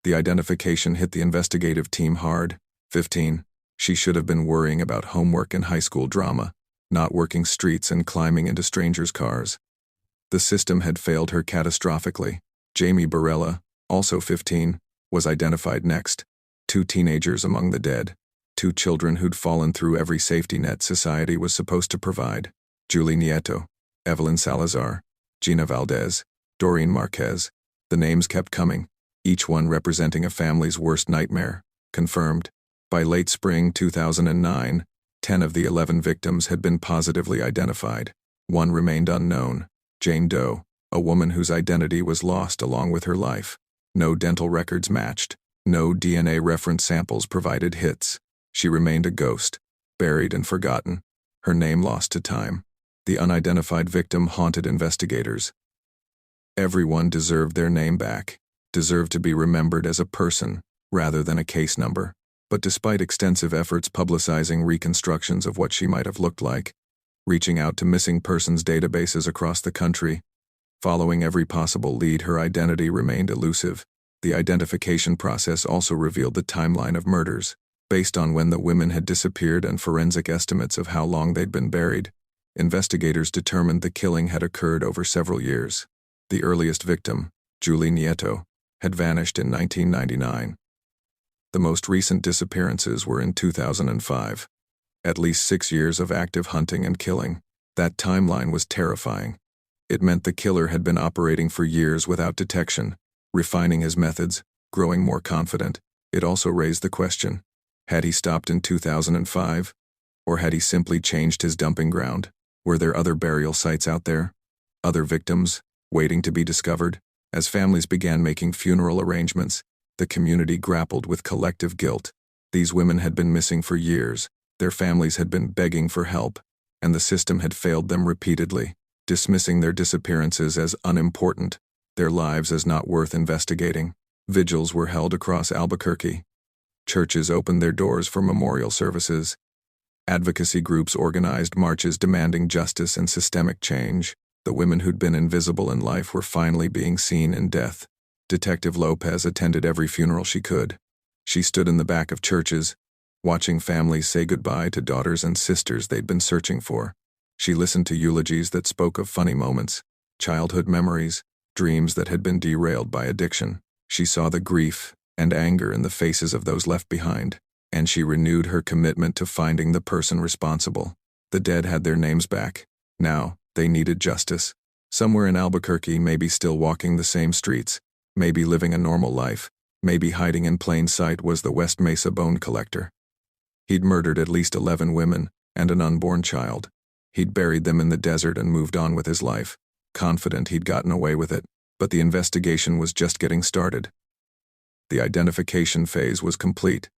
The identification hit the investigative team hard. 15. She should have been worrying about homework and high school drama, not working streets and climbing into strangers' cars. The system had failed her catastrophically. Jamie Barella, also 15, was identified next. 2 teenagers among the dead. 2 children who'd fallen through every safety net society was supposed to provide. Julie Nieto, Evelyn Salazar, Gina Valdez, Doreen Marquez. The names kept coming, each one representing a family's worst nightmare. Confirmed. By late spring 2009, 10 of the 11 victims had been positively identified. 1 remained unknown, Jane Doe, a woman whose identity was lost along with her life. No dental records matched. No DNA reference samples provided hits. She remained a ghost, buried and forgotten, her name lost to time. The unidentified victim haunted investigators. Everyone deserved their name back, deserved to be remembered as a person rather than a case number. But despite extensive efforts publicizing reconstructions of what she might have looked like, reaching out to missing persons databases across the country, following every possible lead, her identity remained elusive. The identification process also revealed the timeline of murders. Based on when the women had disappeared and forensic estimates of how long they'd been buried, investigators determined the killing had occurred over several years. The earliest victim, Julie Nieto, had vanished in 1999. The most recent disappearances were in 2005. At least 6 years of active hunting and killing. That timeline was terrifying. It meant the killer had been operating for years without detection, refining his methods, growing more confident. It also raised the question, had he stopped in 2005? Or had he simply changed his dumping ground? Were there other burial sites out there? Other victims, waiting to be discovered? As families began making funeral arrangements, the community grappled with collective guilt. These women had been missing for years, their families had been begging for help, and the system had failed them repeatedly, dismissing their disappearances as unimportant, their lives as not worth investigating. Vigils were held across Albuquerque. Churches opened their doors for memorial services. Advocacy groups organized marches demanding justice and systemic change. The women who'd been invisible in life were finally being seen in death. Detective Lopez attended every funeral she could. She stood in the back of churches, watching families say goodbye to daughters and sisters they'd been searching for. She listened to eulogies that spoke of funny moments, childhood memories, dreams that had been derailed by addiction. She saw the grief and anger in the faces of those left behind, and she renewed her commitment to finding the person responsible. The dead had their names back. Now, they needed justice. Somewhere in Albuquerque, maybe still walking the same streets, maybe living a normal life, maybe hiding in plain sight, was the West Mesa bone collector. He'd murdered at least 11 women and an unborn child. He'd buried them in the desert and moved on with his life, confident he'd gotten away with it. But the investigation was just getting started. The identification phase was complete.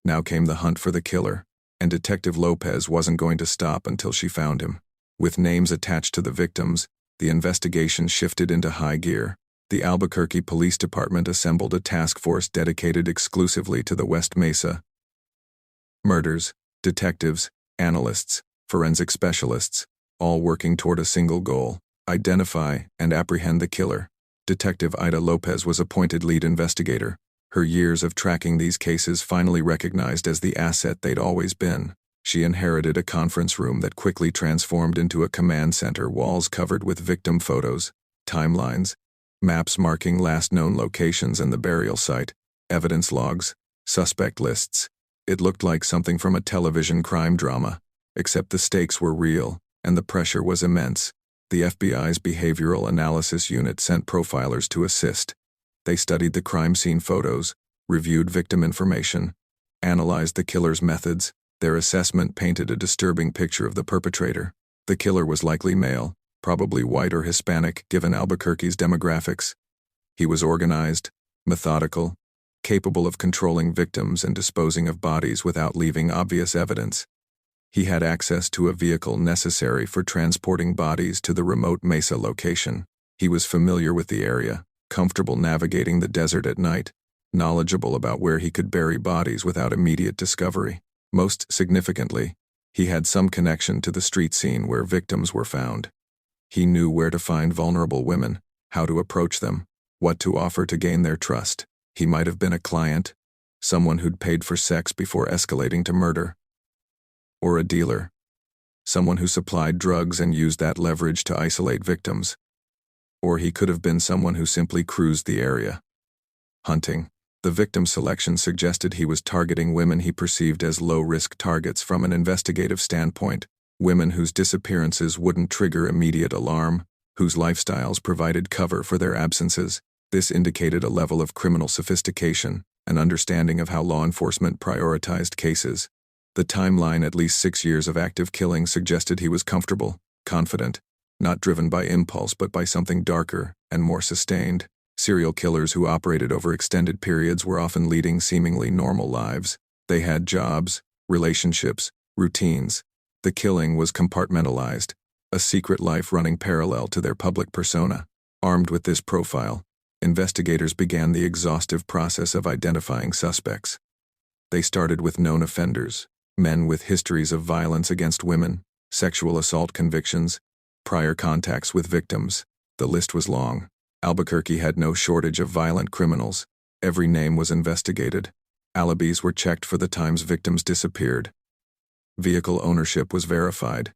Now came the hunt for the killer, and Detective Lopez wasn't going to stop until she found him. With names attached to the victims, the investigation shifted into high gear. The Albuquerque Police Department assembled a task force dedicated exclusively to the West Mesa murders, detectives, analysts, forensic specialists, all working toward a single goal: identify and apprehend the killer. Detective Ida Lopez was appointed lead investigator, her years of tracking these cases finally recognized as the asset they'd always been. She inherited a conference room that quickly transformed into a command center, walls covered with victim photos, timelines, maps marking last known locations and the burial site, evidence logs, suspect lists. It looked like something from a television crime drama, except the stakes were real, and the pressure was immense. The FBI's Behavioral Analysis Unit sent profilers to assist. They studied the crime scene photos, reviewed victim information, analyzed the killer's methods. Their assessment painted a disturbing picture of the perpetrator. The killer was likely male, probably white or Hispanic given Albuquerque's demographics. He was organized, methodical, capable of controlling victims and disposing of bodies without leaving obvious evidence. He had access to a vehicle necessary for transporting bodies to the remote Mesa location. He was familiar with the area, comfortable navigating the desert at night, knowledgeable about where he could bury bodies without immediate discovery. Most significantly, he had some connection to the street scene where victims were found. He knew where to find vulnerable women, how to approach them, what to offer to gain their trust. He might have been a client, someone who'd paid for sex before escalating to murder. Or a dealer, someone who supplied drugs and used that leverage to isolate victims. Or he could have been someone who simply cruised the area. Hunting. The victim selection suggested he was targeting women he perceived as low-risk targets from an investigative standpoint, women whose disappearances wouldn't trigger immediate alarm, whose lifestyles provided cover for their absences. This indicated a level of criminal sophistication, an understanding of how law enforcement prioritized cases. The timeline, at least 6 years of active killing, suggested he was comfortable, confident, not driven by impulse but by something darker and more sustained. Serial killers who operated over extended periods were often leading seemingly normal lives. They had jobs, relationships, routines. The killing was compartmentalized, a secret life running parallel to their public persona. Armed with this profile, investigators began the exhaustive process of identifying suspects. They started with known offenders, men with histories of violence against women, sexual assault convictions, prior contacts with victims. The list was long. Albuquerque had no shortage of violent criminals. Every name was investigated. Alibis were checked for the times victims disappeared. Vehicle ownership was verified.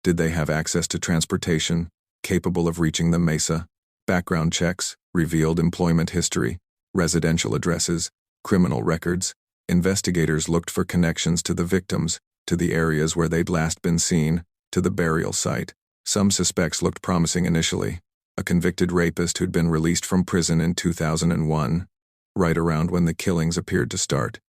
Did they have access to transportation capable of reaching the Mesa? Background checks revealed employment history, residential addresses, criminal records. Investigators looked for connections to the victims, to the areas where they'd last been seen, to the burial site. Some suspects looked promising initially. A convicted rapist who'd been released from prison in 2001, right around when the killings appeared to start.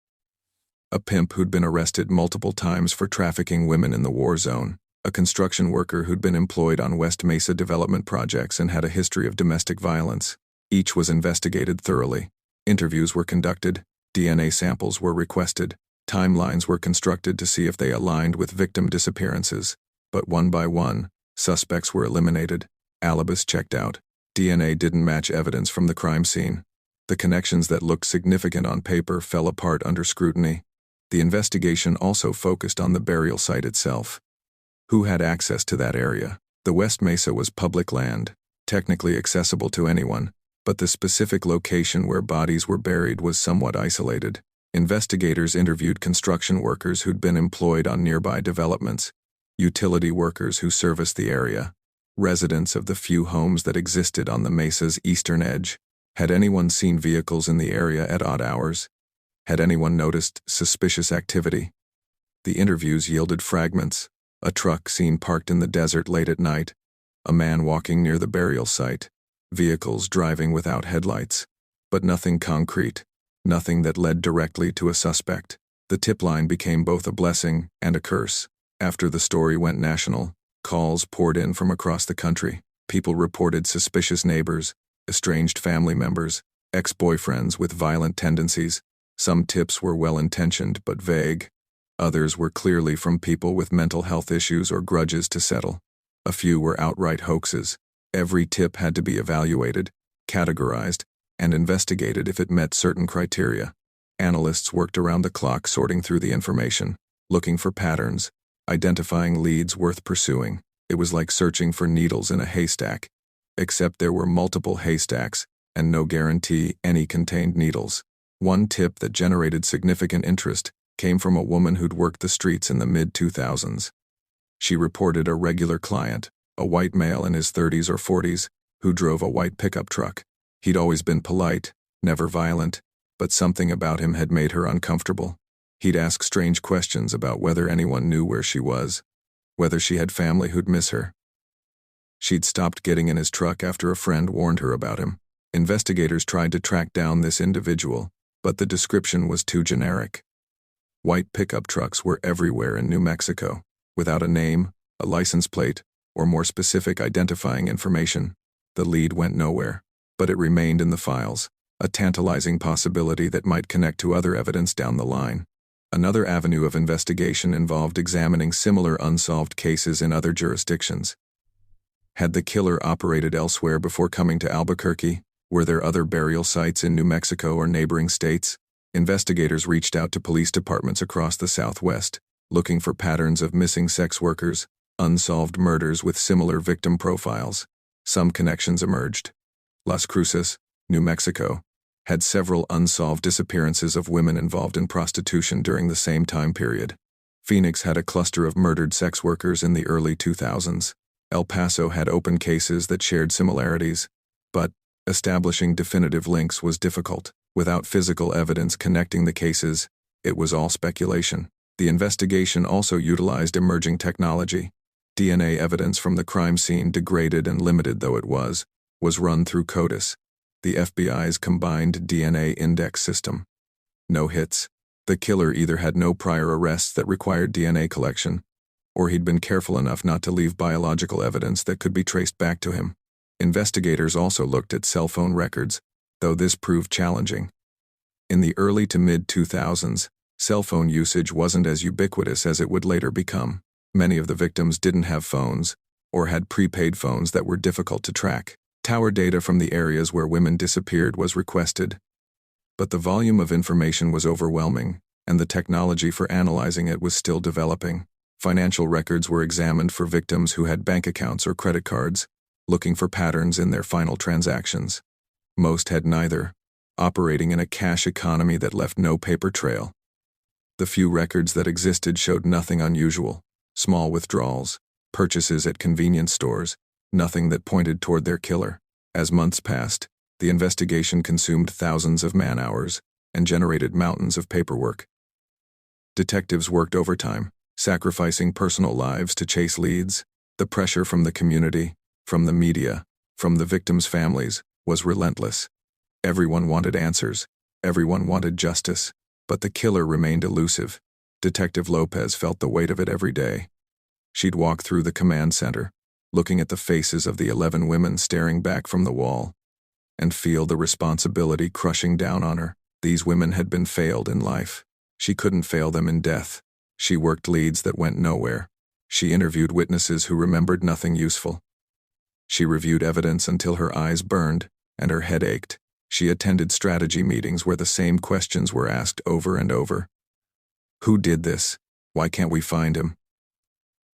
A pimp who'd been arrested multiple times for trafficking women in the war zone. a construction worker who'd been employed on West Mesa development projects and had a history of domestic violence. Each was investigated thoroughly. Interviews were conducted, DNA samples were requested, timelines were constructed to see if they aligned with victim disappearances. But one by one, suspects were eliminated, alibis checked out. DNA didn't match evidence from the crime scene. The connections that looked significant on paper fell apart under scrutiny. The investigation also focused on the burial site itself. Who had access to that area? The West Mesa was public land, technically accessible to anyone, but the specific location where bodies were buried was somewhat isolated. Investigators interviewed construction workers who'd been employed on nearby developments, utility workers who serviced the area, residents of the few homes that existed on the mesa's eastern edge. Had anyone seen vehicles in the area at odd hours? Had anyone noticed suspicious activity? The interviews yielded fragments: a truck seen parked in the desert late at night, a man walking near the burial site, vehicles driving without headlights, but nothing concrete, nothing that led directly to a suspect. The tip line became both a blessing and a curse. After the story went national, calls poured in from across the country. People reported suspicious neighbors, estranged family members, ex-boyfriends with violent tendencies. Some tips were well-intentioned but vague. Others were clearly from people with mental health issues or grudges to settle. A few were outright hoaxes. Every tip had to be evaluated, categorized, and investigated if it met certain criteria. Analysts worked around the clock sorting through the information, looking for patterns, identifying leads worth pursuing. It was like searching for needles in a haystack, except there were multiple haystacks, and no guarantee any contained needles. One tip that generated significant interest came from a woman who'd worked the streets in the mid-2000s. She reported a regular client, a white male in his 30s or 40s, who drove a white pickup truck. He'd always been polite, never violent, but something about him had made her uncomfortable. He'd ask strange questions about whether anyone knew where she was, whether she had family who'd miss her. She'd stopped getting in his truck after a friend warned her about him. Investigators tried to track down this individual, but the description was too generic. White pickup trucks were everywhere in New Mexico, without a name, a license plate, or more specific identifying information. The lead went nowhere, but it remained in the files, a tantalizing possibility that might connect to other evidence down the line. Another avenue of investigation involved examining similar unsolved cases in other jurisdictions. Had the killer operated elsewhere before coming to Albuquerque? Were there other burial sites in New Mexico or neighboring states? Investigators reached out to police departments across the Southwest, looking for patterns of missing sex workers, unsolved murders with similar victim profiles. Some connections emerged. Las Cruces, New Mexico, had several unsolved disappearances of women involved in prostitution during the same time period. Phoenix had a cluster of murdered sex workers in the early 2000s. El Paso had open cases that shared similarities, but establishing definitive links was difficult. Without physical evidence connecting the cases, it was all speculation. The investigation also utilized emerging technology. DNA evidence from the crime scene, degraded and limited though it was run through CODIS, the FBI's combined DNA index system. No hits. The killer either had no prior arrests that required DNA collection, or he'd been careful enough not to leave biological evidence that could be traced back to him. Investigators also looked at cell phone records, though this proved challenging. In the early to mid-2000s, cell phone usage wasn't as ubiquitous as it would later become. Many of the victims didn't have phones, or had prepaid phones that were difficult to track. Tower data from the areas where women disappeared was requested, but the volume of information was overwhelming, and the technology for analyzing it was still developing. Financial records were examined for victims who had bank accounts or credit cards, looking for patterns in their final transactions. Most had neither, operating in a cash economy that left no paper trail. The few records that existed showed nothing unusual: small withdrawals, purchases at convenience stores, nothing that pointed toward their killer. As months passed, the investigation consumed thousands of man-hours and generated mountains of paperwork. Detectives worked overtime, sacrificing personal lives to chase leads. The pressure from the community, from the media, from the victims' families, was relentless. Everyone wanted answers. Everyone wanted justice. But the killer remained elusive. Detective Lopez felt the weight of it every day. She'd walk through the command center, looking at the faces of the 11 women staring back from the wall, and feel the responsibility crushing down on her. These women had been failed in life. She couldn't fail them in death. She worked leads that went nowhere. She interviewed witnesses who remembered nothing useful. She reviewed evidence until her eyes burned and her head ached. She attended strategy meetings where the same questions were asked over and over. Who did this? Why can't we find him?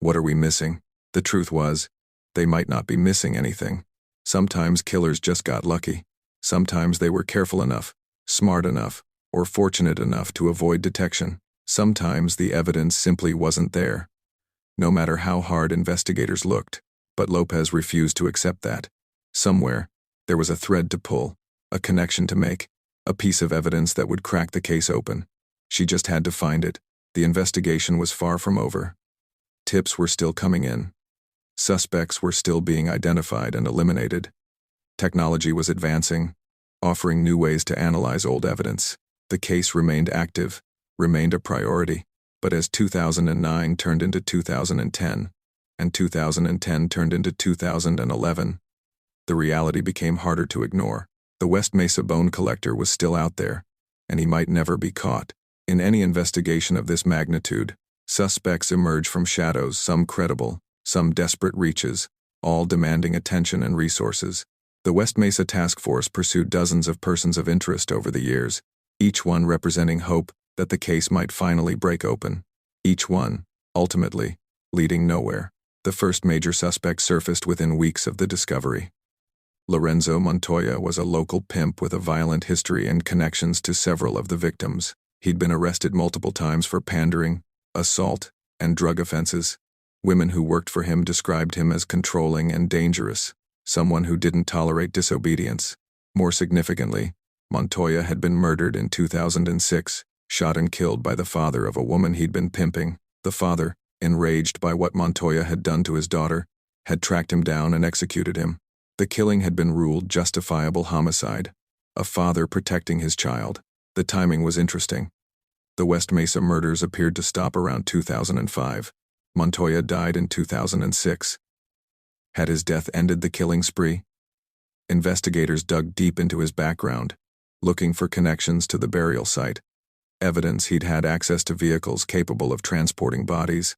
What are we missing? The truth was, they might not be missing anything. Sometimes killers just got lucky. Sometimes they were careful enough, smart enough, or fortunate enough to avoid detection. Sometimes the evidence simply wasn't there, no matter how hard investigators looked. But Lopez refused to accept that. Somewhere, there was a thread to pull, a connection to make, a piece of evidence that would crack the case open. She just had to find it. The investigation was far from over. Tips were still coming in. Suspects were still being identified and eliminated. Technology was advancing, offering new ways to analyze old evidence. The case remained active, remained a priority. But as 2009 turned into 2010, and 2010 turned into 2011, the reality became harder to ignore. The West Mesa bone collector was still out there, and he might never be caught. In any investigation of this magnitude, suspects emerge from shadows, some credible, some desperate reaches, all demanding attention and resources. The West Mesa Task Force pursued dozens of persons of interest over the years, each one representing hope that the case might finally break open. Each one, ultimately, leading nowhere. The first major suspect surfaced within weeks of the discovery. Lorenzo Montoya was a local pimp with a violent history and connections to several of the victims. He'd been arrested multiple times for pandering, assault, and drug offenses. Women who worked for him described him as controlling and dangerous, someone who didn't tolerate disobedience. More significantly, Montoya had been murdered in 2006, shot and killed by the father of a woman he'd been pimping. The father, enraged by what Montoya had done to his daughter, had tracked him down and executed him. The killing had been ruled justifiable homicide, a father protecting his child. The timing was interesting. The West Mesa murders appeared to stop around 2005. Montoya died in 2006. Had his death ended the killing spree? Investigators dug deep into his background, looking for connections to the burial site, evidence he'd had access to vehicles capable of transporting bodies,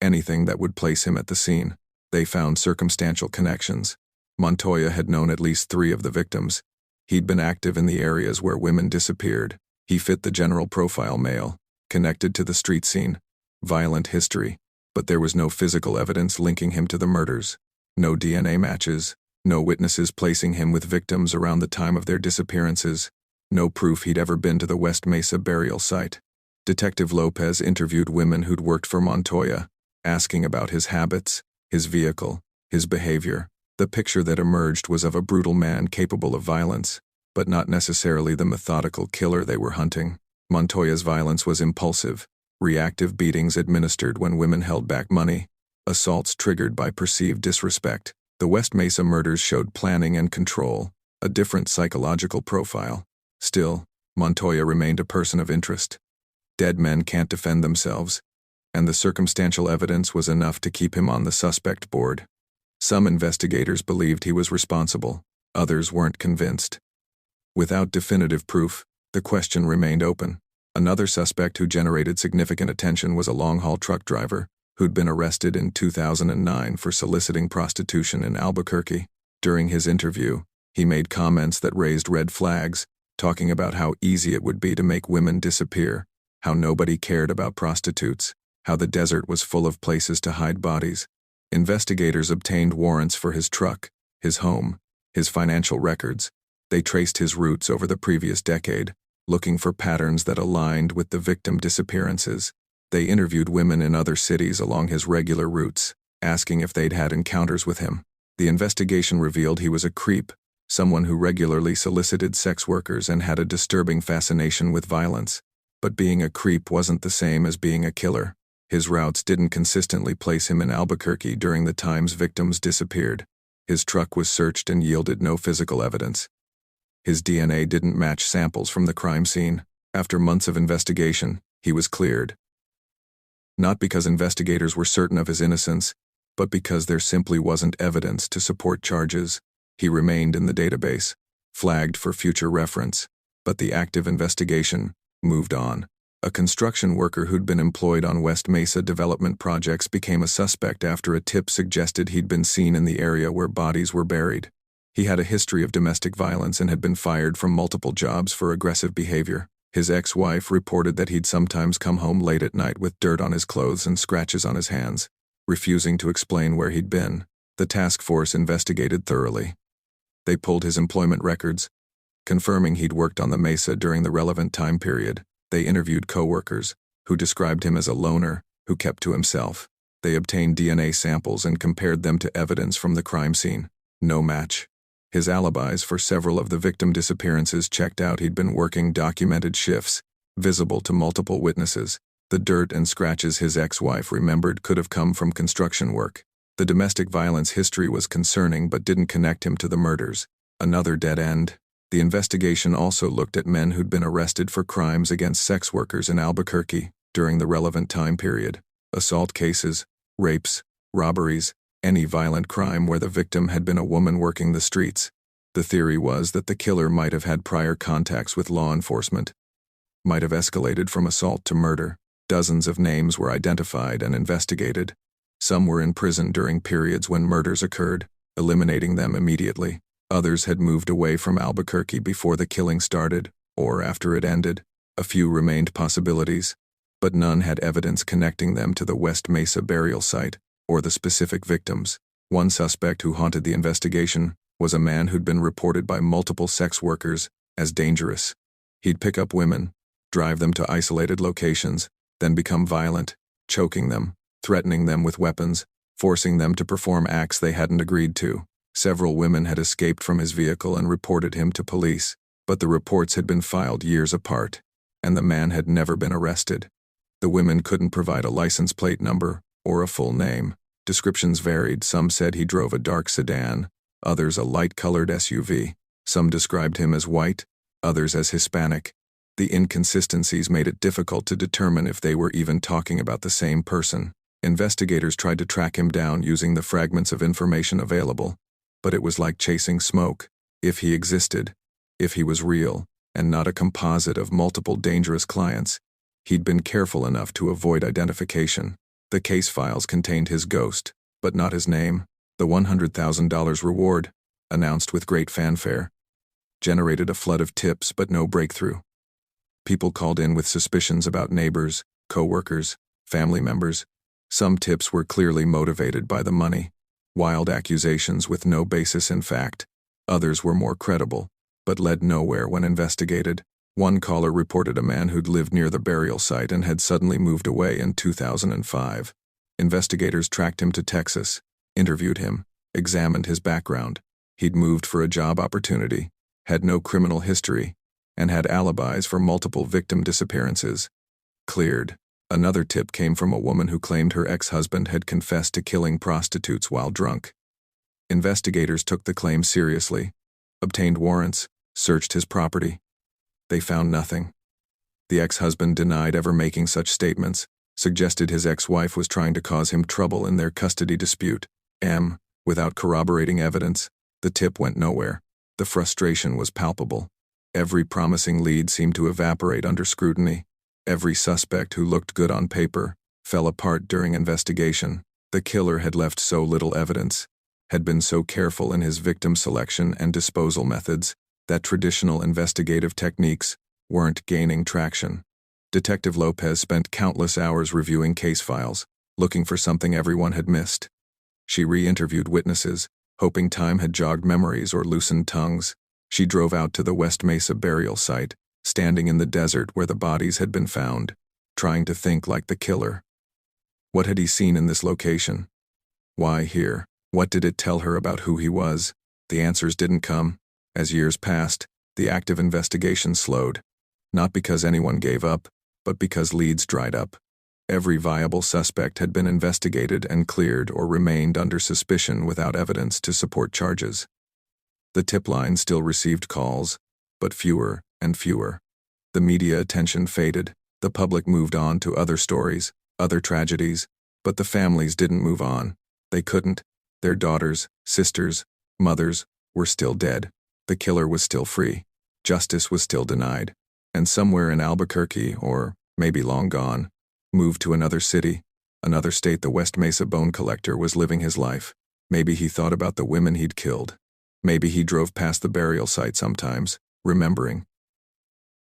anything that would place him at the scene. They found circumstantial connections. Montoya had known at least 3 of the victims. He'd been active in the areas where women disappeared. He fit the general profile male, connected to the street scene, violent history, but there was no physical evidence linking him to the murders. No DNA matches, no witnesses placing him with victims around the time of their disappearances, no proof he'd ever been to the West Mesa burial site. Detective Lopez interviewed women who'd worked for Montoya, asking about his habits, his vehicle, his behavior. The picture that emerged was of a brutal man capable of violence, but not necessarily the methodical killer they were hunting. Montoya's violence was impulsive, reactive beatings administered when women held back money, assaults triggered by perceived disrespect. The West Mesa murders showed planning and control, a different psychological profile. Still, Montoya remained a person of interest. Dead men can't defend themselves, and the circumstantial evidence was enough to keep him on the suspect board. Some investigators believed he was responsible, others weren't convinced. Without definitive proof, the question remained open. Another suspect who generated significant attention was a long-haul truck driver who'd been arrested in 2009 for soliciting prostitution in Albuquerque. During his interview, he made comments that raised red flags, talking about how easy it would be to make women disappear, how nobody cared about prostitutes, how the desert was full of places to hide bodies. Investigators obtained warrants for his truck, his home, his financial records. They traced his routes over the previous decade, looking for patterns that aligned with the victim disappearances. They interviewed women in other cities along his regular routes, asking if they'd had encounters with him. The investigation revealed he was a creep, someone who regularly solicited sex workers and had a disturbing fascination with violence. But being a creep wasn't the same as being a killer. His routes didn't consistently place him in Albuquerque during the times victims disappeared. His truck was searched and yielded no physical evidence. His DNA didn't match samples from the crime scene. After months of investigation, he was cleared. Not because investigators were certain of his innocence, but because there simply wasn't evidence to support charges. He remained in the database, flagged for future reference, but the active investigation moved on. A construction worker who'd been employed on West Mesa development projects became a suspect after a tip suggested he'd been seen in the area where bodies were buried. He had a history of domestic violence and had been fired from multiple jobs for aggressive behavior. His ex-wife reported that he'd sometimes come home late at night with dirt on his clothes and scratches on his hands. Refusing to explain where he'd been, the task force investigated thoroughly. They pulled his employment records, confirming he'd worked on the mesa during the relevant time period. They interviewed co-workers, who described him as a loner who kept to himself. They obtained DNA samples and compared them to evidence from the crime scene. No match. His alibis for several of the victim disappearances checked out. He'd been working documented shifts, visible to multiple witnesses. The dirt and scratches his ex-wife remembered could have come from construction work. The domestic violence history was concerning but didn't connect him to the murders. Another dead end. The investigation also looked at men who'd been arrested for crimes against sex workers in Albuquerque during the relevant time period. Assault cases, rapes, robberies, any violent crime where the victim had been a woman working the streets. The theory was that the killer might have had prior contacts with law enforcement, might have escalated from assault to murder. Dozens of names were identified and investigated. Some were in prison during periods when murders occurred, eliminating them immediately. Others had moved away from Albuquerque before the killing started, or after it ended. A few remained possibilities, but none had evidence connecting them to the West Mesa burial site or the specific victims. One suspect who haunted the investigation was a man who'd been reported by multiple sex workers as dangerous. He'd pick up women, drive them to isolated locations, then become violent, choking them, threatening them with weapons, forcing them to perform acts they hadn't agreed to. Several women had escaped from his vehicle and reported him to police, but the reports had been filed years apart, and the man had never been arrested. The women couldn't provide a license plate number or a full name. Descriptions varied. Some said he drove a dark sedan, others a light-colored SUV. Some described him as white, others as Hispanic. The inconsistencies made it difficult to determine if they were even talking about the same person. Investigators tried to track him down using the fragments of information available, but it was like chasing smoke. If he existed, if he was real, and not a composite of multiple dangerous clients, he'd been careful enough to avoid identification. The case files contained his ghost, but not his name. The $100,000 reward, announced with great fanfare, generated a flood of tips but no breakthrough. People called in with suspicions about neighbors, co-workers, family members. Some tips were clearly motivated by the money. Wild accusations with no basis in fact. Others were more credible, but led nowhere when investigated. One caller reported a man who'd lived near the burial site and had suddenly moved away in 2005. Investigators tracked him to Texas, interviewed him, examined his background. He'd moved for a job opportunity, had no criminal history, and had alibis for multiple victim disappearances. Cleared. Another tip came from a woman who claimed her ex-husband had confessed to killing prostitutes while drunk. Investigators took the claim seriously, obtained warrants, searched his property. They found nothing. The ex-husband denied ever making such statements, suggested his ex-wife was trying to cause him trouble in their custody dispute. Without corroborating evidence, the tip went nowhere. The frustration was palpable. Every promising lead seemed to evaporate under scrutiny. Every suspect who looked good on paper fell apart during investigation. The killer had left so little evidence, had been so careful in his victim selection and disposal methods, that traditional investigative techniques weren't gaining traction. Detective Lopez spent countless hours reviewing case files, looking for something everyone had missed. She re-interviewed witnesses, hoping time had jogged memories or loosened tongues. She drove out to the West Mesa burial site, standing in the desert where the bodies had been found, trying to think like the killer. What had he seen in this location? Why here? What did it tell her about who he was? The answers didn't come. As years passed, the active investigation slowed. Not because anyone gave up, but because leads dried up. Every viable suspect had been investigated and cleared or remained under suspicion without evidence to support charges. The tip line still received calls, but fewer and fewer. The media attention faded. The public moved on to other stories, other tragedies, but the families didn't move on. They couldn't. Their daughters, sisters, mothers were still dead. The killer was still free. Justice was still denied. And somewhere in Albuquerque, or maybe long gone, moved to another city, another state, the West Mesa bone collector was living his life. Maybe he thought about the women he'd killed. Maybe he drove past the burial site sometimes, remembering.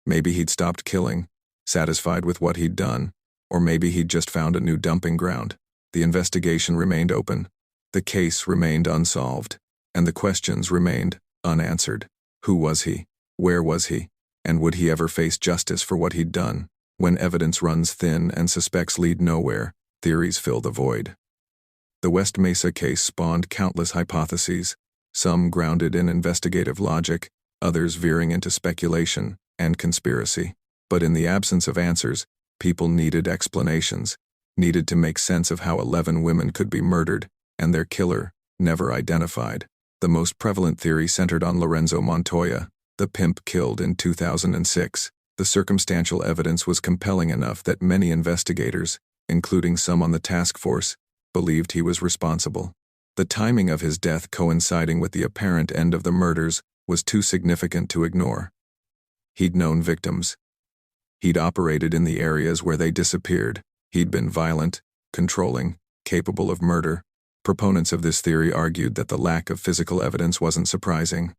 Maybe he'd stopped killing, satisfied with what he'd done, or maybe he'd just found a new dumping ground. The investigation remained open. The case remained unsolved, and the questions remained unanswered. Who was he? Where was he? And would he ever face justice for what he'd done? When evidence runs thin and suspects lead nowhere, theories fill the void. The West Mesa case spawned countless hypotheses, some grounded in investigative logic, others veering into speculation and conspiracy. But in the absence of answers, people needed explanations, needed to make sense of how 11 women could be murdered, and their killer, never identified. The most prevalent theory centered on Lorenzo Montoya, the pimp killed in 2006. The circumstantial evidence was compelling enough that many investigators, including some on the task force, believed he was responsible. The timing of his death coinciding with the apparent end of the murders was too significant to ignore. He'd known victims. He'd operated in the areas where they disappeared. He'd been violent, controlling, capable of murder. Proponents of this theory argued that the lack of physical evidence wasn't surprising.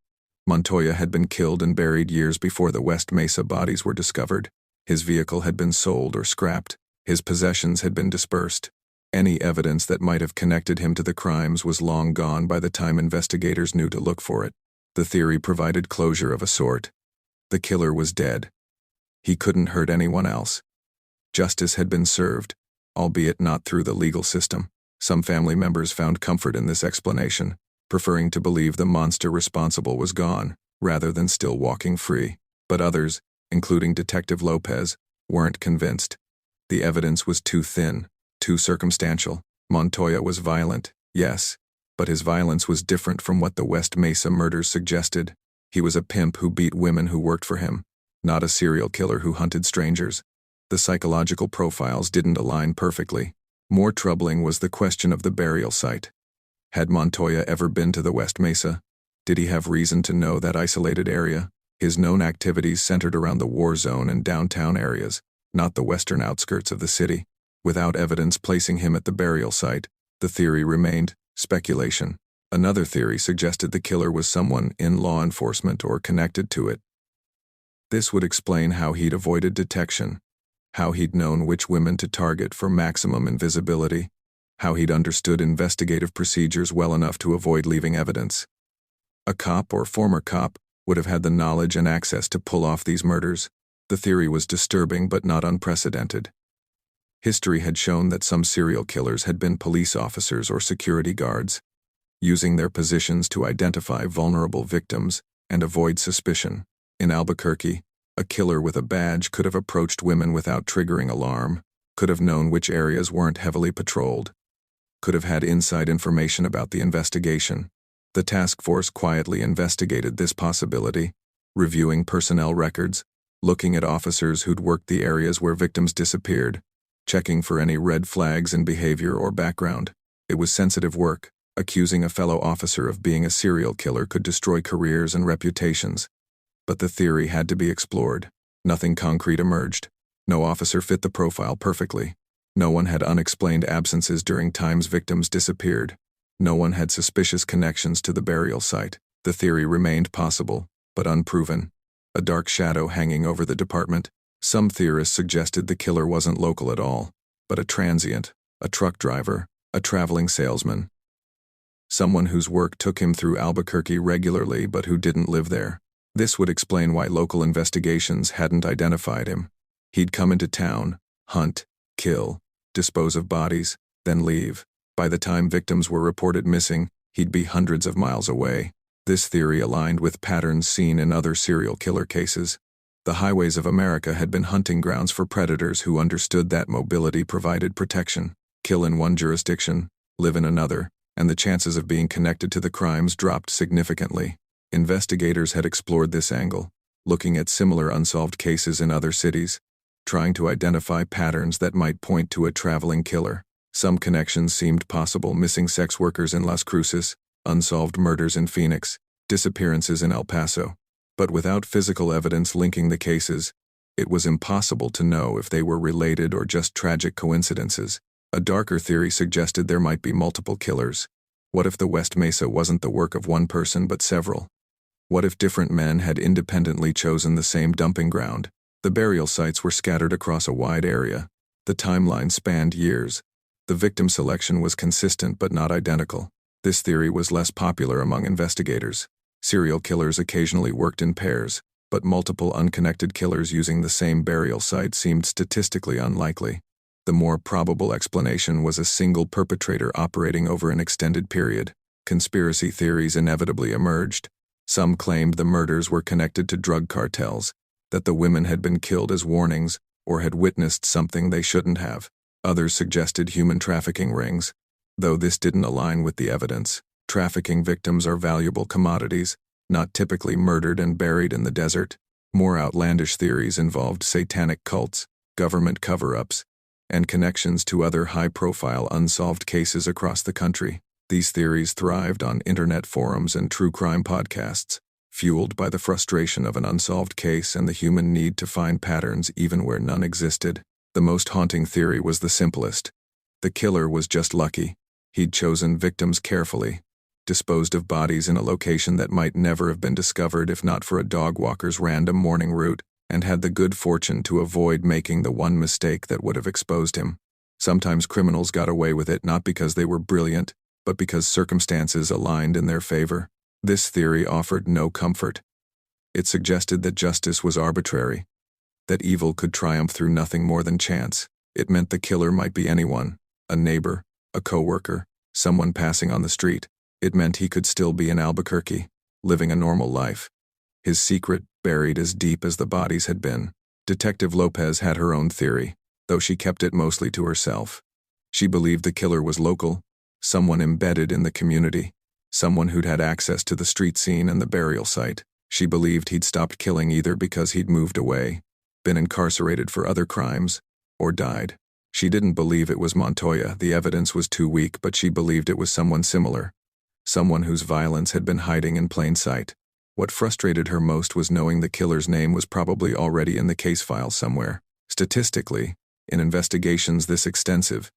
Montoya had been killed and buried years before the West Mesa bodies were discovered. His vehicle had been sold or scrapped. His possessions had been dispersed. Any evidence that might have connected him to the crimes was long gone by the time investigators knew to look for it. The theory provided closure of a sort. The killer was dead. He couldn't hurt anyone else. Justice had been served, albeit not through the legal system. Some family members found comfort in this explanation, preferring to believe the monster responsible was gone, rather than still walking free. But others, including Detective Lopez, weren't convinced. The evidence was too thin, too circumstantial. Montoya was violent, yes, but his violence was different from what the West Mesa murders suggested. He was a pimp who beat women who worked for him, not a serial killer who hunted strangers. The psychological profiles didn't align perfectly. More troubling was the question of the burial site. Had Montoya ever been to the West Mesa? Did he have reason to know that isolated area? His known activities centered around the war zone and downtown areas, not the western outskirts of the city. Without evidence placing him at the burial site, the theory remained speculation. Another theory suggested the killer was someone in law enforcement or connected to it. This would explain how he'd avoided detection, how he'd known which women to target for maximum invisibility, how he'd understood investigative procedures well enough to avoid leaving evidence. A cop or former cop would have had the knowledge and access to pull off these murders. The theory was disturbing but not unprecedented. History had shown that some serial killers had been police officers or security guards, using their positions to identify vulnerable victims and avoid suspicion. In Albuquerque, a killer with a badge could have approached women without triggering alarm, could have known which areas weren't heavily patrolled, could have had inside information about the investigation. The task force quietly investigated this possibility, reviewing personnel records, looking at officers who'd worked the areas where victims disappeared, checking for any red flags in behavior or background. It was sensitive work. Accusing a fellow officer of being a serial killer could destroy careers and reputations. But the theory had to be explored. Nothing concrete emerged. No officer fit the profile perfectly. No one had unexplained absences during times victims disappeared. No one had suspicious connections to the burial site. The theory remained possible, but unproven. A dark shadow hanging over the department. Some theorists suggested the killer wasn't local at all, but a transient, a truck driver, a traveling salesman. Someone whose work took him through Albuquerque regularly but who didn't live there. This would explain why local investigations hadn't identified him. He'd come into town, hunt, kill, dispose of bodies, then leave. By the time victims were reported missing, he'd be hundreds of miles away. This theory aligned with patterns seen in other serial killer cases. The highways of America had been hunting grounds for predators who understood that mobility provided protection. Kill in one jurisdiction, live in another, and the chances of being connected to the crimes dropped significantly. Investigators had explored this angle, looking at similar unsolved cases in other cities. trying to identify patterns that might point to a traveling killer. Some connections seemed possible: missing sex workers in Las Cruces, unsolved murders in Phoenix, disappearances in El Paso. But without physical evidence linking the cases, it was impossible to know if they were related or just tragic coincidences. A darker theory suggested there might be multiple killers. What if the West Mesa wasn't the work of one person but several? What if different men had independently chosen the same dumping ground? The burial sites were scattered across a wide area. The timeline spanned years. The victim selection was consistent but not identical. This theory was less popular among investigators. Serial killers occasionally worked in pairs, but multiple unconnected killers using the same burial site seemed statistically unlikely. The more probable explanation was a single perpetrator operating over an extended period. Conspiracy theories inevitably emerged. Some claimed the murders were connected to drug cartels, that the women had been killed as warnings or had witnessed something they shouldn't have. Others suggested human trafficking rings, though this didn't align with the evidence. Trafficking victims are valuable commodities, not typically murdered and buried in the desert. More outlandish theories involved satanic cults, government cover-ups, and connections to other high-profile unsolved cases across the country. These theories thrived on internet forums and true crime podcasts, fueled by the frustration of an unsolved case and the human need to find patterns even where none existed. The most haunting theory was the simplest. The killer was just lucky. He'd chosen victims carefully, disposed of bodies in a location that might never have been discovered if not for a dog walker's random morning route, and had the good fortune to avoid making the one mistake that would have exposed him. Sometimes criminals got away with it not because they were brilliant, but because circumstances aligned in their favor. This theory offered no comfort. It suggested that justice was arbitrary, that evil could triumph through nothing more than chance. It meant the killer might be anyone, a neighbor, a coworker, someone passing on the street. It meant he could still be in Albuquerque, living a normal life. His secret buried as deep as the bodies had been. Detective Lopez had her own theory, though she kept it mostly to herself. She believed the killer was local, someone embedded in the community, someone who'd had access to the street scene and the burial site. She believed he'd stopped killing either because he'd moved away, been incarcerated for other crimes, or died. She didn't believe it was Montoya. The evidence was too weak, but she believed it was someone similar, someone whose violence had been hiding in plain sight. What frustrated her most was knowing the killer's name was probably already in the case file somewhere. Statistically, in investigations this extensive,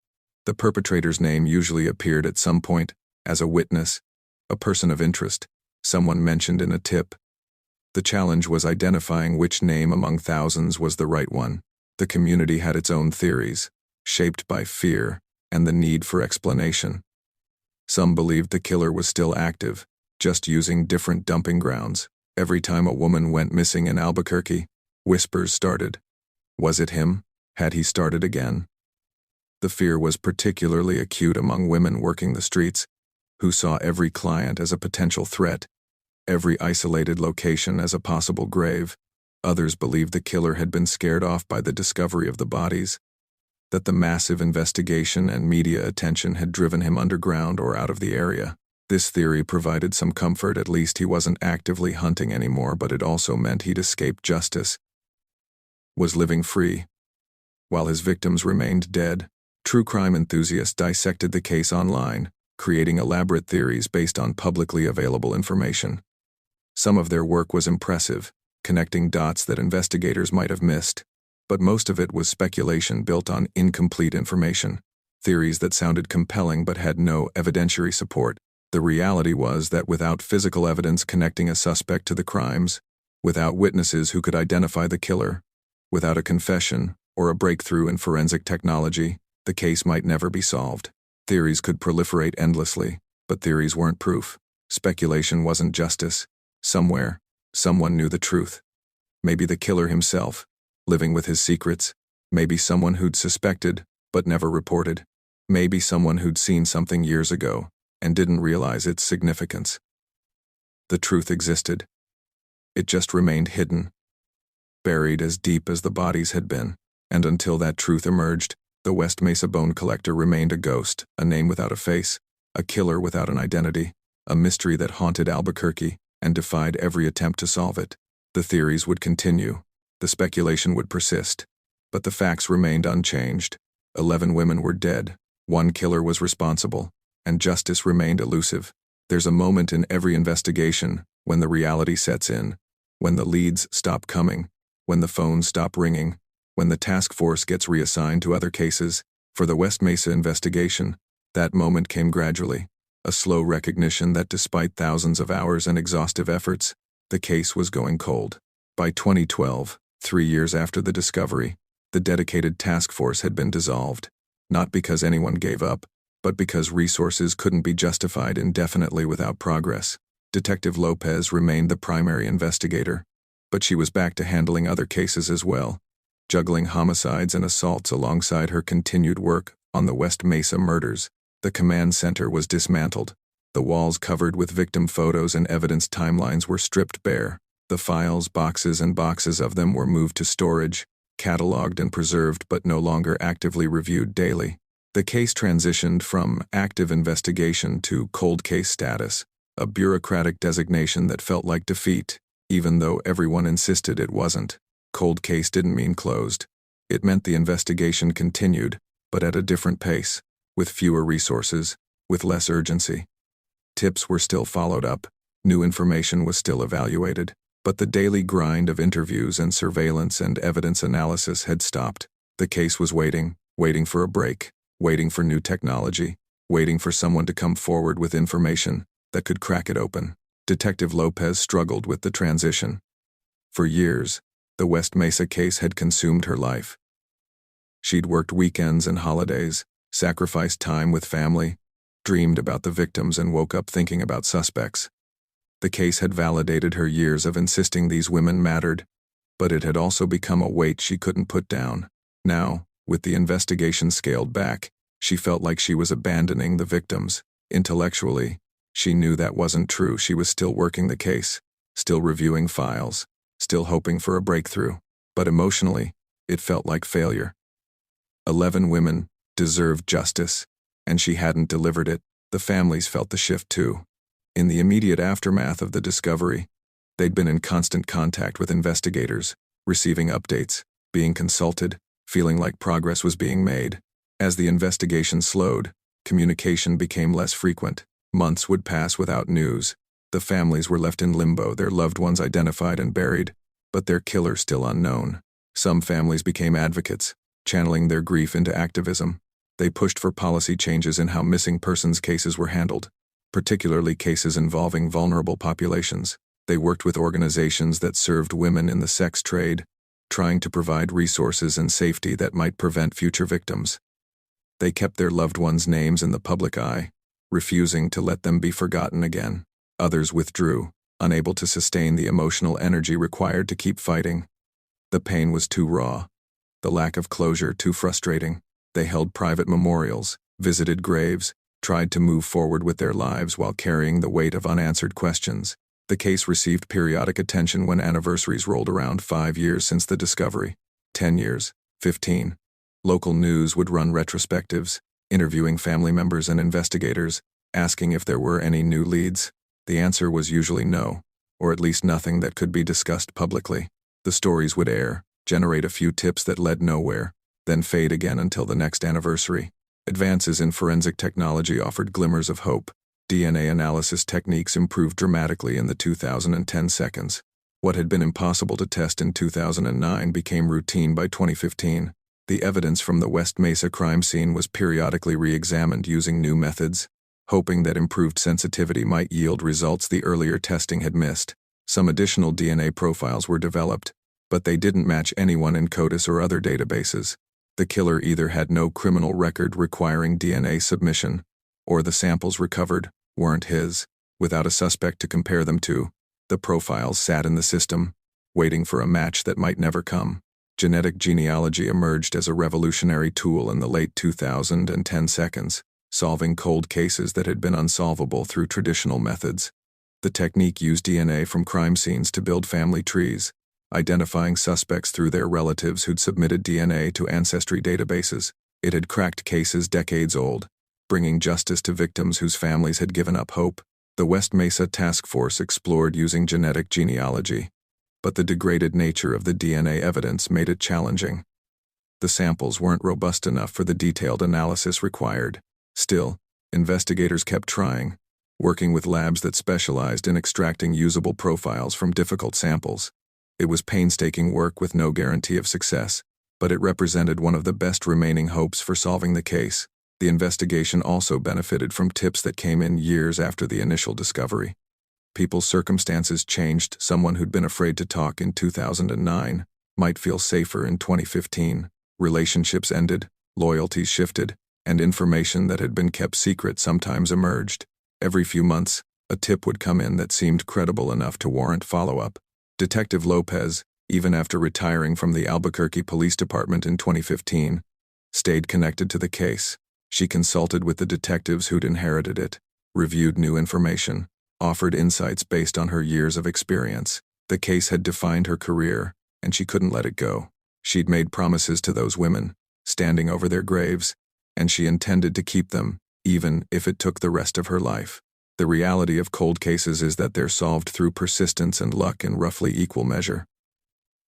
the perpetrator's name usually appeared at some point as a witness, a person of interest, someone mentioned in a tip. The challenge was identifying which name among thousands was the right one. The community had its own theories, shaped by fear and the need for explanation. Some believed the killer was still active, just using different dumping grounds. Every time a woman went missing in Albuquerque, whispers started. Was it him? Had he started again? The fear was particularly acute among women working the streets, who saw every client as a potential threat, every isolated location as a possible grave. Others believed the killer had been scared off by the discovery of the bodies, that the massive investigation and media attention had driven him underground or out of the area. This theory provided some comfort. At least he wasn't actively hunting anymore, but it also meant he'd escaped justice, was living free, while his victims remained dead. True crime enthusiasts dissected the case online, creating elaborate theories based on publicly available information. Some of their work was impressive, connecting dots that investigators might have missed, but most of it was speculation built on incomplete information, theories that sounded compelling but had no evidentiary support. The reality was that without physical evidence connecting a suspect to the crimes, without witnesses who could identify the killer, without a confession or a breakthrough in forensic technology, the case might never be solved. Theories could proliferate endlessly, but theories weren't proof. Speculation wasn't justice. Somewhere, someone knew the truth. Maybe the killer himself, living with his secrets. Maybe someone who'd suspected, but never reported. Maybe someone who'd seen something years ago and didn't realize its significance. The truth existed. It just remained hidden, buried as deep as the bodies had been. And until that truth emerged, the West Mesa bone collector remained a ghost, a name without a face, a killer without an identity, a mystery that haunted Albuquerque and defied every attempt to solve it. The theories would continue, the speculation would persist, But the facts remained unchanged. 11 women were dead, one killer was responsible, and justice remained elusive. There's a moment in every investigation when the reality sets in, when the leads stop coming, when the phones stop ringing, when the task force gets reassigned to other cases. For the West Mesa investigation, that moment came gradually, a slow recognition that despite thousands of hours and exhaustive efforts, the case was going cold. By 2012, 3 years after the discovery, the dedicated task force had been dissolved, not because anyone gave up, but because resources couldn't be justified indefinitely without progress. Detective Lopez remained the primary investigator, but she was back to handling other cases as well, juggling homicides and assaults alongside her continued work on the West Mesa murders. The command center was dismantled. The walls covered with victim photos and evidence timelines were stripped bare. The files, boxes and boxes of them were moved to storage, cataloged and preserved but no longer actively reviewed daily. The case transitioned from active investigation to cold case status, a bureaucratic designation that felt like defeat, even though everyone insisted it wasn't. Cold case didn't mean closed. It meant the investigation continued, but at a different pace, with fewer resources, with less urgency. Tips were still followed up, new information was still evaluated, but the daily grind of interviews and surveillance and evidence analysis had stopped. The case was waiting for a break, waiting for new technology, waiting for someone to come forward with information that could crack it open. Detective Lopez struggled with the transition. For years, the West Mesa case had consumed her life. She'd worked weekends and holidays, sacrificed time with family, dreamed about the victims and woke up thinking about suspects. The case had validated her years of insisting these women mattered, but it had also become a weight she couldn't put down. Now, with the investigation scaled back, she felt like she was abandoning the victims. Intellectually, she knew that wasn't true. She was still working the case, still reviewing files, still hoping for a breakthrough. But emotionally, it felt like failure. 11 women deserved justice, and she hadn't delivered it. The families felt the shift too. In the immediate aftermath of the discovery, they'd been in constant contact with investigators, receiving updates, being consulted, feeling like progress was being made. As the investigation slowed, communication became less frequent. Months would pass without news. The families were left in limbo, their loved ones identified and buried, but their killer still unknown. Some families became advocates, channeling their grief into activism. They pushed for policy changes in how missing persons cases were handled, particularly cases involving vulnerable populations. They worked with organizations that served women in the sex trade, trying to provide resources and safety that might prevent future victims. They kept their loved ones' names in the public eye, refusing to let them be forgotten again. Others withdrew, unable to sustain the emotional energy required to keep fighting. The pain was too raw, the lack of closure too frustrating. They held private memorials, visited graves, tried to move forward with their lives while carrying the weight of unanswered questions. The case received periodic attention when anniversaries rolled around. 5 years since the discovery, 10 years, 15. Local news would run retrospectives, interviewing family members and investigators, asking if there were any new leads. The answer was usually no, or at least nothing that could be discussed publicly. The stories would air, generate a few tips that led nowhere, then fade again until the next anniversary. Advances in forensic technology offered glimmers of hope. DNA analysis techniques improved dramatically in the 2010 seconds. What had been impossible to test in 2009 became routine by 2015. The evidence from the West Mesa crime scene was periodically re-examined using new methods, hoping that improved sensitivity might yield results the earlier testing had missed. Some additional DNA profiles were developed, but they didn't match anyone in CODIS or other databases. The killer either had no criminal record requiring DNA submission, or the samples recovered weren't his. Without a suspect to compare them to, the profiles sat in the system, waiting for a match that might never come. Genetic genealogy emerged as a revolutionary tool in the late 2010 seconds, solving cold cases that had been unsolvable through traditional methods. The technique used DNA from crime scenes to build family trees, identifying suspects through their relatives who'd submitted DNA to ancestry databases. It had cracked cases decades old, bringing justice to victims whose families had given up hope. The West Mesa Task Force explored using genetic genealogy, but the degraded nature of the DNA evidence made it challenging. The samples weren't robust enough for the detailed analysis required. Still, investigators kept trying, working with labs that specialized in extracting usable profiles from difficult samples. It was painstaking work with no guarantee of success, but it represented one of the best remaining hopes for solving the case. The investigation also benefited from tips that came in years after the initial discovery. People's circumstances changed. Someone who'd been afraid to talk in 2009 might feel safer in 2015. Relationships ended, loyalties shifted, and information that had been kept secret sometimes emerged. Every few months, a tip would come in that seemed credible enough to warrant follow-up. Detective Lopez, even after retiring from the Albuquerque Police Department in 2015, stayed connected to the case. She consulted with the detectives who'd inherited it, reviewed new information, offered insights based on her years of experience. The case had defined her career, and she couldn't let it go. She'd made promises to those women, standing over their graves, and she intended to keep them, even if it took the rest of her life. The reality of cold cases is that they're solved through persistence and luck in roughly equal measure.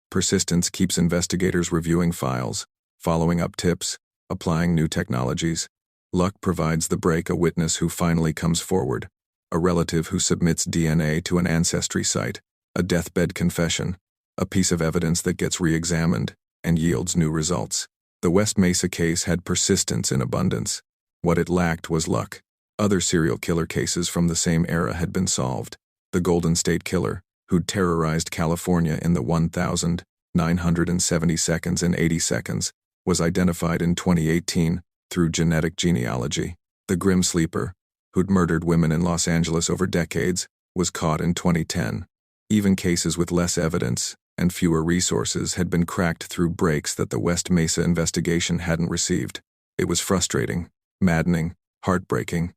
Persistence keeps investigators reviewing files, following up tips, applying new technologies. Luck provides the break, a witness who finally comes forward, a relative who submits DNA to an ancestry site, a deathbed confession, a piece of evidence that gets re-examined and yields new results. The West Mesa case had persistence in abundance. What it lacked was luck. Other serial killer cases from the same era had been solved. The Golden State Killer, who'd terrorized California in the 1,970 seconds and 80 seconds, was identified in 2018 through genetic genealogy. The Grim Sleeper, who'd murdered women in Los Angeles over decades, was caught in 2010. Even cases with less evidence and fewer resources had been cracked through breaks that the West Mesa investigation hadn't received. It was frustrating, maddening, heartbreaking.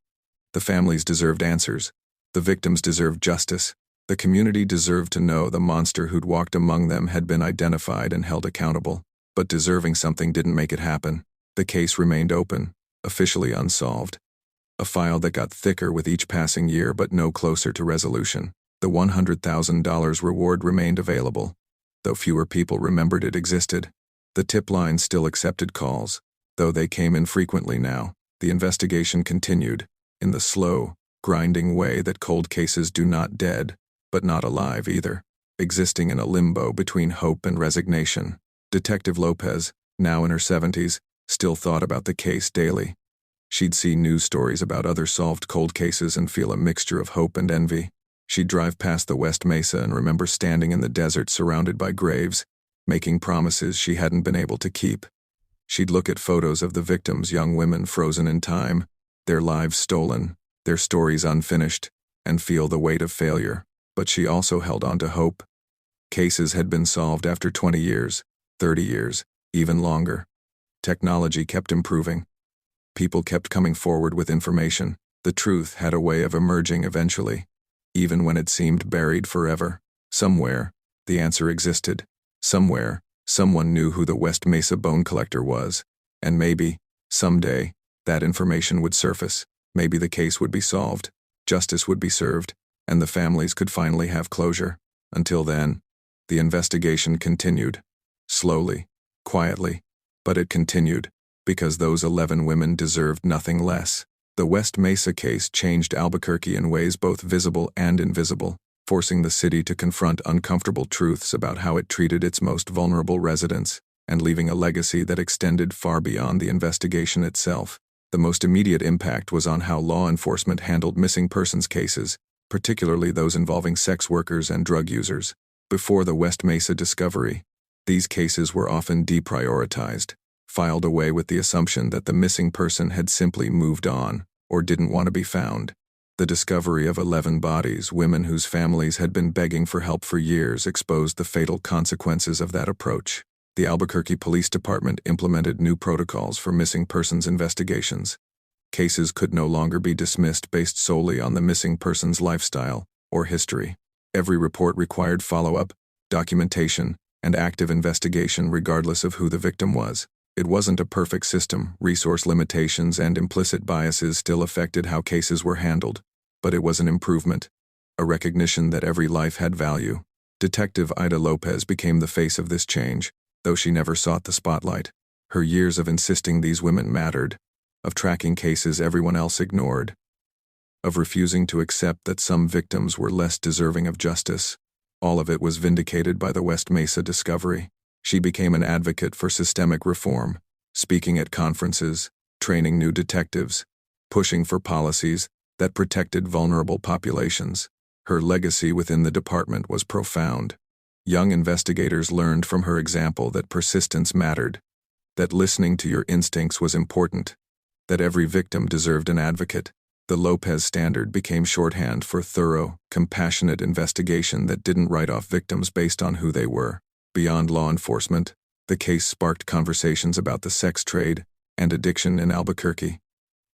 The families deserved answers. The victims deserved justice. The community deserved to know the monster who'd walked among them had been identified and held accountable. But deserving something didn't make it happen. The case remained open, officially unsolved. A file that got thicker with each passing year but no closer to resolution. The $100,000 reward remained available, though fewer people remembered it existed. The tip line still accepted calls, though they came infrequently now. The investigation continued, in the slow, grinding way that cold cases do, not dead, but not alive either, existing in a limbo between hope and resignation. Detective Lopez, now in her 70s, still thought about the case daily. She'd see news stories about other solved cold cases and feel a mixture of hope and envy. She'd drive past the West Mesa and remember standing in the desert surrounded by graves, making promises she hadn't been able to keep. She'd look at photos of the victims, young women frozen in time, their lives stolen, their stories unfinished, and feel the weight of failure. But she also held on to hope. Cases had been solved after 20 years, 30 years, even longer. Technology kept improving. People kept coming forward with information. The truth had a way of emerging eventually. Even when it seemed buried forever, somewhere, the answer existed. Somewhere, someone knew who the West Mesa bone collector was. And maybe, someday, that information would surface. Maybe the case would be solved, justice would be served, and the families could finally have closure. Until then, the investigation continued. Slowly, quietly, but it continued, because those 11 women deserved nothing less. The West Mesa case changed Albuquerque in ways both visible and invisible, forcing the city to confront uncomfortable truths about how it treated its most vulnerable residents, and leaving a legacy that extended far beyond the investigation itself. The most immediate impact was on how law enforcement handled missing persons cases, particularly those involving sex workers and drug users. Before the West Mesa discovery, these cases were often deprioritized, filed away with the assumption that the missing person had simply moved on or didn't want to be found. The discovery of 11 bodies, women whose families had been begging for help for years, exposed the fatal consequences of that approach. The Albuquerque Police Department implemented new protocols for missing persons investigations. Cases could no longer be dismissed based solely on the missing person's lifestyle or history. Every report required follow-up, documentation, and active investigation regardless of who the victim was. It wasn't a perfect system. Resource limitations and implicit biases still affected how cases were handled, but it was an improvement, a recognition that every life had value. Detective Ida Lopez became the face of this change, though she never sought the spotlight. Her years of insisting these women mattered, of tracking cases everyone else ignored, of refusing to accept that some victims were less deserving of justice. All of it was vindicated by the West Mesa discovery. She became an advocate for systemic reform, speaking at conferences, training new detectives, pushing for policies that protected vulnerable populations. Her legacy within the department was profound. Young investigators learned from her example that persistence mattered, that listening to your instincts was important, that every victim deserved an advocate. The Lopez standard became shorthand for thorough, compassionate investigation that didn't write off victims based on who they were. Beyond law enforcement, the case sparked conversations about the sex trade and addiction in Albuquerque.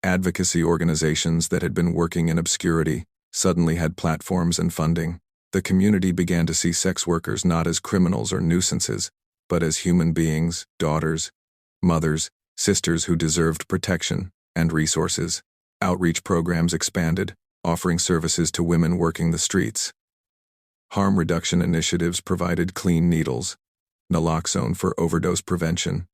Advocacy organizations that had been working in obscurity suddenly had platforms and funding. The community began to see sex workers not as criminals or nuisances, but as human beings, daughters, mothers, sisters who deserved protection and resources. Outreach programs expanded, offering services to women working the streets. Harm reduction initiatives provided clean needles, naloxone for overdose prevention,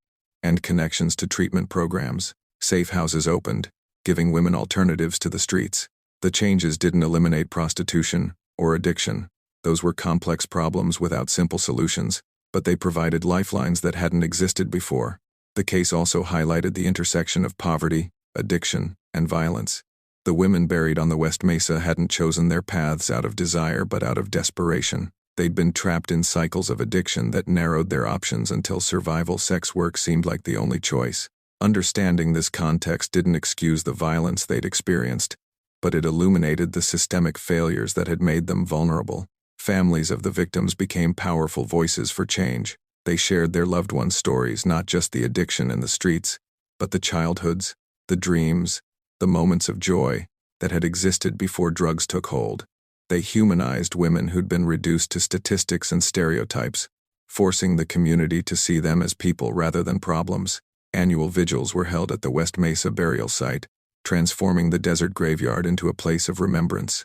and connections to treatment programs. Safe houses opened, giving women alternatives to the streets. The changes didn't eliminate prostitution or addiction. Those were complex problems without simple solutions, but they provided lifelines that hadn't existed before. The case also highlighted the intersection of poverty, addiction, and violence. The women buried on the West Mesa hadn't chosen their paths out of desire but out of desperation. They'd been trapped in cycles of addiction that narrowed their options until survival sex work seemed like the only choice. Understanding this context didn't excuse the violence they'd experienced, but it illuminated the systemic failures that had made them vulnerable. Families of the victims became powerful voices for change. They shared their loved ones' stories, not just the addiction in the streets, but the childhoods, the dreams, the moments of joy that had existed before drugs took hold. They humanized women who'd been reduced to statistics and stereotypes, forcing the community to see them as people rather than problems. Annual vigils were held at the West Mesa burial site, transforming the desert graveyard into a place of remembrance.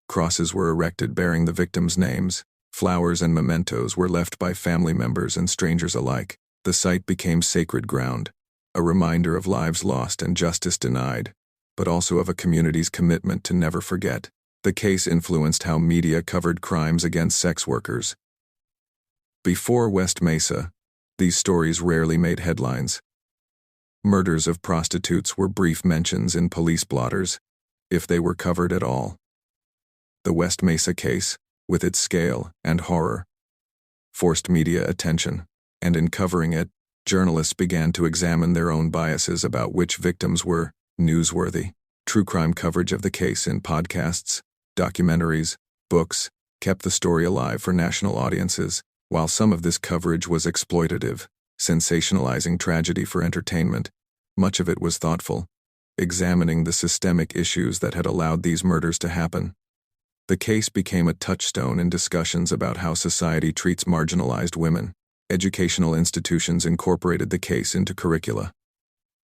Crosses were erected bearing the victims' names. Flowers and mementos were left by family members and strangers alike. The site became sacred ground, a reminder of lives lost and justice denied, but also of a community's commitment to never forget. The case influenced how media covered crimes against sex workers. Before West Mesa, these stories rarely made headlines. Murders of prostitutes were brief mentions in police blotters, if they were covered at all. The West Mesa case, with its scale and horror, forced media attention, and in covering it, journalists began to examine their own biases about which victims were newsworthy. True crime coverage of the case in podcasts, documentaries, books, kept the story alive for national audiences. While some of this coverage was exploitative, sensationalizing tragedy for entertainment, much of it was thoughtful, examining the systemic issues that had allowed these murders to happen. The case became a touchstone in discussions about how society treats marginalized women. Educational institutions incorporated the case into curricula.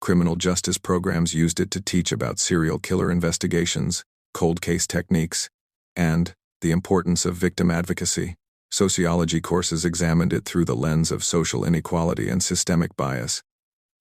Criminal justice programs used it to teach about serial killer investigations, cold case techniques, and the importance of victim advocacy. Sociology courses examined it through the lens of social inequality and systemic bias.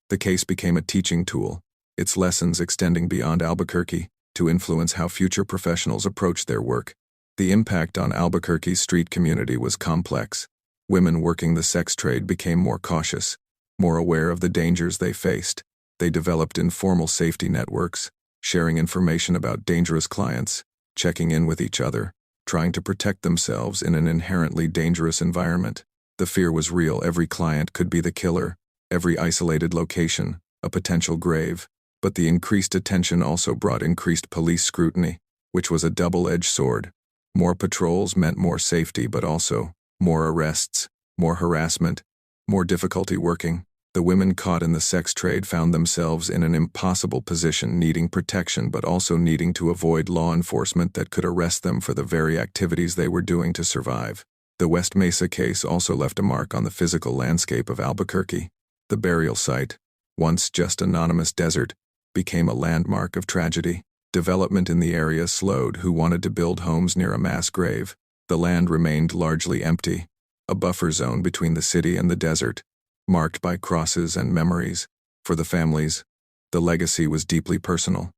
The case became a teaching tool, its lessons extending beyond Albuquerque to influence how future professionals approach their work. The impact on Albuquerque's street community was complex. Women working the sex trade became more cautious, more aware of the dangers they faced. They developed informal safety networks, sharing information about dangerous clients, checking in with each other, trying to protect themselves in an inherently dangerous environment. The fear was real. Every client could be the killer, every isolated location, a potential grave. But the increased attention also brought increased police scrutiny, which was a double-edged sword. More patrols meant more safety, but also more arrests, more harassment, more difficulty working. The women caught in the sex trade found themselves in an impossible position, needing protection but also needing to avoid law enforcement that could arrest them for the very activities they were doing to survive. The West Mesa case also left a mark on the physical landscape of Albuquerque. The burial site, once just anonymous desert, became a landmark of tragedy. Development in the area slowed. Who wanted to build homes near a mass grave? The land remained largely empty, a buffer zone between the city and the desert. marked by crosses and memories. For the families, the legacy was deeply personal.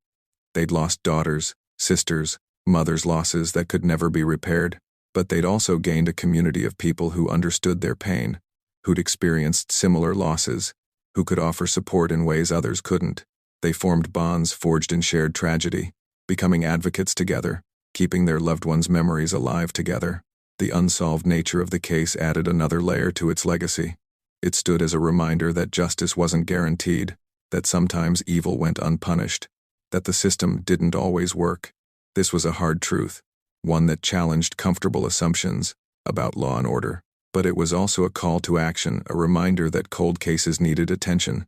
They'd lost daughters, sisters, mothers, losses that could never be repaired, but they'd also gained a community of people who understood their pain, who'd experienced similar losses, who could offer support in ways others couldn't. They formed bonds forged in shared tragedy, becoming advocates together, keeping their loved ones' memories alive together. The unsolved nature of the case added another layer to its legacy. It stood as a reminder that justice wasn't guaranteed, that sometimes evil went unpunished, that the system didn't always work. This was a hard truth, one that challenged comfortable assumptions about law and order. But it was also a call to action, a reminder that cold cases needed attention,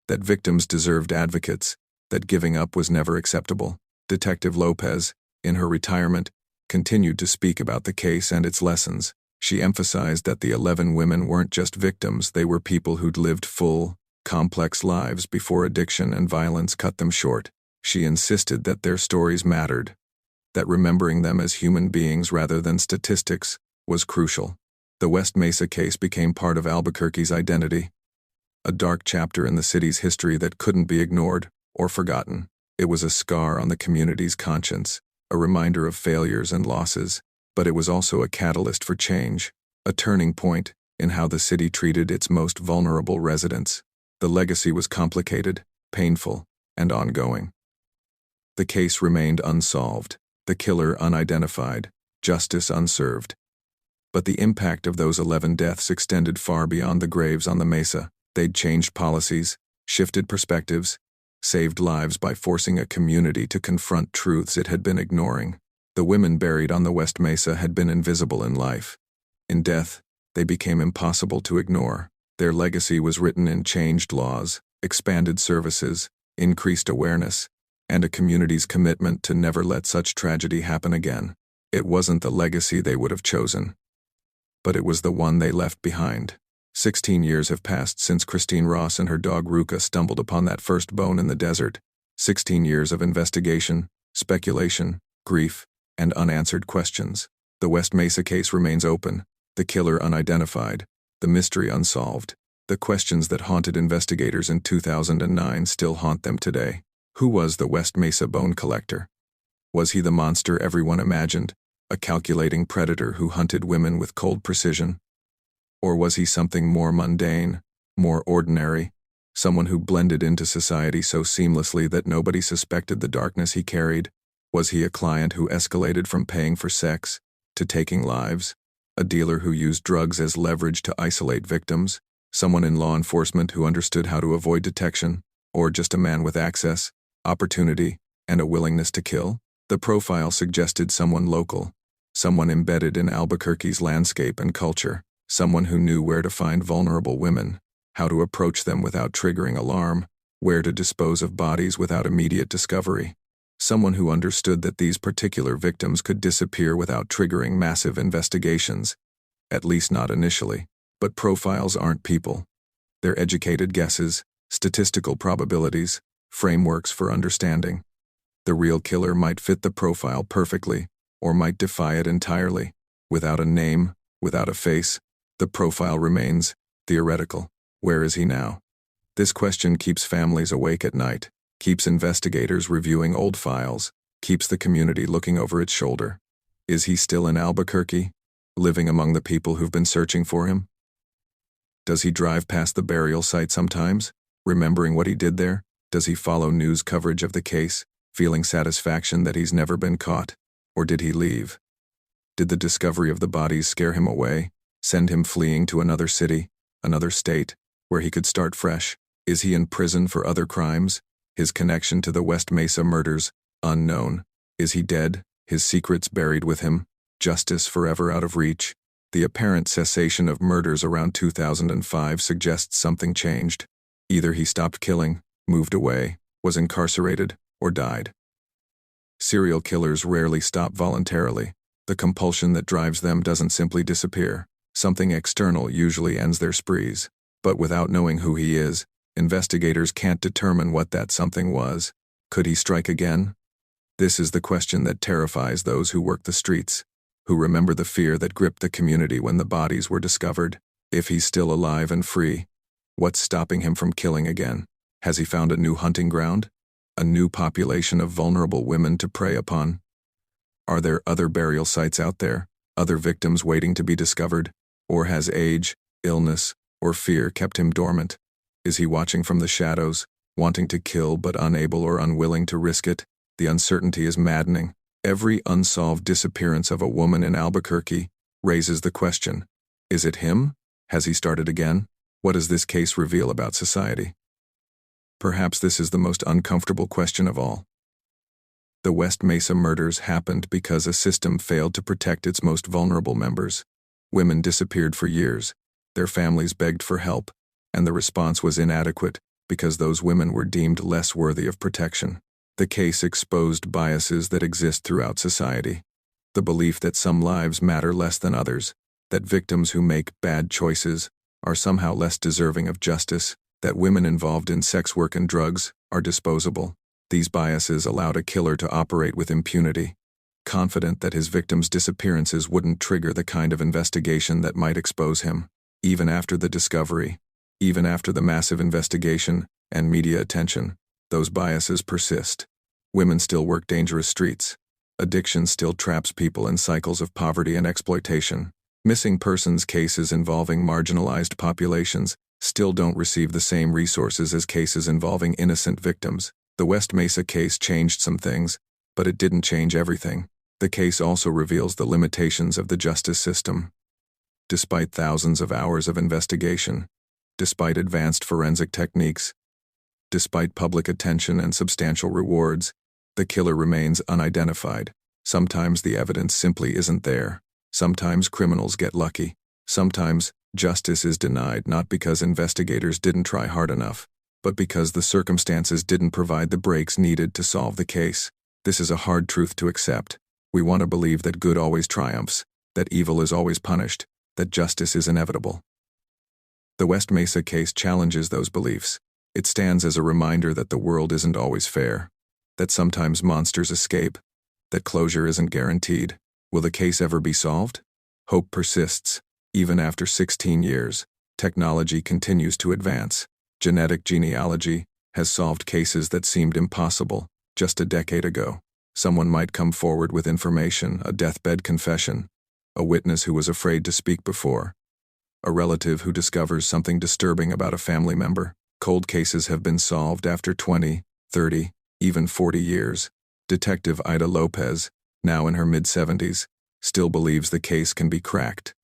that victims deserved advocates, that giving up was never acceptable. Detective Lopez, in her retirement, continued to speak about the case and its lessons. She emphasized that the 11 women weren't just victims, they were people who'd lived full, complex lives before addiction and violence cut them short. She insisted that their stories mattered, that remembering them as human beings rather than statistics was crucial. The West Mesa case became part of Albuquerque's identity, a dark chapter in the city's history that couldn't be ignored or forgotten. It was a scar on the community's conscience, a reminder of failures and losses, but it was also a catalyst for change, a turning point in how the city treated its most vulnerable residents. The legacy was complicated, painful, and ongoing. The case remained unsolved, the killer unidentified, justice unserved. But the impact of those 11 deaths extended far beyond the graves on the mesa. They'd changed policies, shifted perspectives, saved lives by forcing a community to confront truths it had been ignoring. The women buried on the West Mesa had been invisible in life. In death, they became impossible to ignore. Their legacy was written in changed laws, expanded services, increased awareness, and a community's commitment to never let such tragedy happen again. It wasn't the legacy they would have chosen, but it was the one they left behind. 16 years have passed since Christine Ross and her dog Ruka stumbled upon that first bone in the desert. 16 years of investigation, speculation, grief, and unanswered questions. The West Mesa case remains open, the killer unidentified, the mystery unsolved. The questions that haunted investigators in 2009 still haunt them today. Who was the West Mesa bone collector? Was he the monster everyone imagined? A calculating predator who hunted women with cold precision? Or was he something more mundane, more ordinary, someone who blended into society so seamlessly that nobody suspected the darkness he carried? Was he a client who escalated from paying for sex to taking lives? A dealer who used drugs as leverage to isolate victims? Someone in law enforcement who understood how to avoid detection? Or just a man with access, opportunity, and a willingness to kill? The profile suggested someone local, someone embedded in Albuquerque's landscape and culture, someone who knew where to find vulnerable women, how to approach them without triggering alarm, where to dispose of bodies without immediate discovery. Someone who understood that these particular victims could disappear without triggering massive investigations, at least not initially. But profiles aren't people. They're educated guesses, statistical probabilities, frameworks for understanding. The real killer might fit the profile perfectly, or might defy it entirely. Without a name, without a face, the profile remains theoretical. Where is he now? This question keeps families awake at night, keeps investigators reviewing old files, keeps the community looking over its shoulder. Is he still in Albuquerque, living among the people who've been searching for him? Does he drive past the burial site sometimes, remembering what he did there? Does he follow news coverage of the case, feeling satisfaction that he's never been caught? Or did he leave? Did the discovery of the bodies scare him away, send him fleeing to another city, another state, where he could start fresh? Is he in prison for other crimes? His connection to the West Mesa murders, unknown. Is he dead, his secrets buried with him, justice forever out of reach? The apparent cessation of murders around 2005 suggests something changed. Either he stopped killing, moved away, was incarcerated, or died. Serial killers rarely stop voluntarily. The compulsion that drives them doesn't simply disappear. Something external usually ends their sprees. But without knowing who he is, investigators can't determine what that something was. Could he strike again? This is the question that terrifies those who work the streets, who remember the fear that gripped the community when the bodies were discovered. If he's still alive and free, What's stopping him from killing again? Has he found a new hunting ground? A new population of vulnerable women to prey upon? Are there other burial sites out there, other victims waiting to be discovered? Or has age, illness, or fear kept him dormant? Is he watching from the shadows, wanting to kill but unable or unwilling to risk it? The uncertainty is maddening. Every unsolved disappearance of a woman in Albuquerque raises the question, is it him? Has he started again? What does this case reveal about society? Perhaps this is the most uncomfortable question of all. The West Mesa murders happened because a system failed to protect its most vulnerable members. Women disappeared for years, their families begged for help, and the response was inadequate because those women were deemed less worthy of protection. The case exposed biases that exist throughout society. The belief that some lives matter less than others, that victims who make bad choices are somehow less deserving of justice, that women involved in sex work and drugs are disposable. These biases allowed a killer to operate with impunity, confident that his victims' disappearances wouldn't trigger the kind of investigation that might expose him. Even after the discovery, even after the massive investigation and media attention, those biases persist. Women still work dangerous streets. Addiction still traps people in cycles of poverty and exploitation. Missing persons cases involving marginalized populations still don't receive the same resources as cases involving innocent victims. The West Mesa case changed some things, but it didn't change everything. The case also reveals the limitations of the justice system. Despite thousands of hours of investigation, despite advanced forensic techniques, despite public attention and substantial rewards, the killer remains unidentified. Sometimes the evidence simply isn't there. Sometimes criminals get lucky. Sometimes justice is denied not because investigators didn't try hard enough, but because the circumstances didn't provide the breaks needed to solve the case. This is a hard truth to accept. We want to believe that good always triumphs, that evil is always punished, that justice is inevitable. The West Mesa case challenges those beliefs. It stands as a reminder that the world isn't always fair, that sometimes monsters escape, that closure isn't guaranteed. Will the case ever be solved? Hope persists. Even after 16 years, technology continues to advance. Genetic genealogy has solved cases that seemed impossible just a decade ago. Someone might come forward with information, a deathbed confession, a witness who was afraid to speak before, a relative who discovers something disturbing about a family member. Cold cases have been solved after 20, 30, even 40 years. Detective Ida Lopez, now in her mid-70s, still believes the case can be cracked.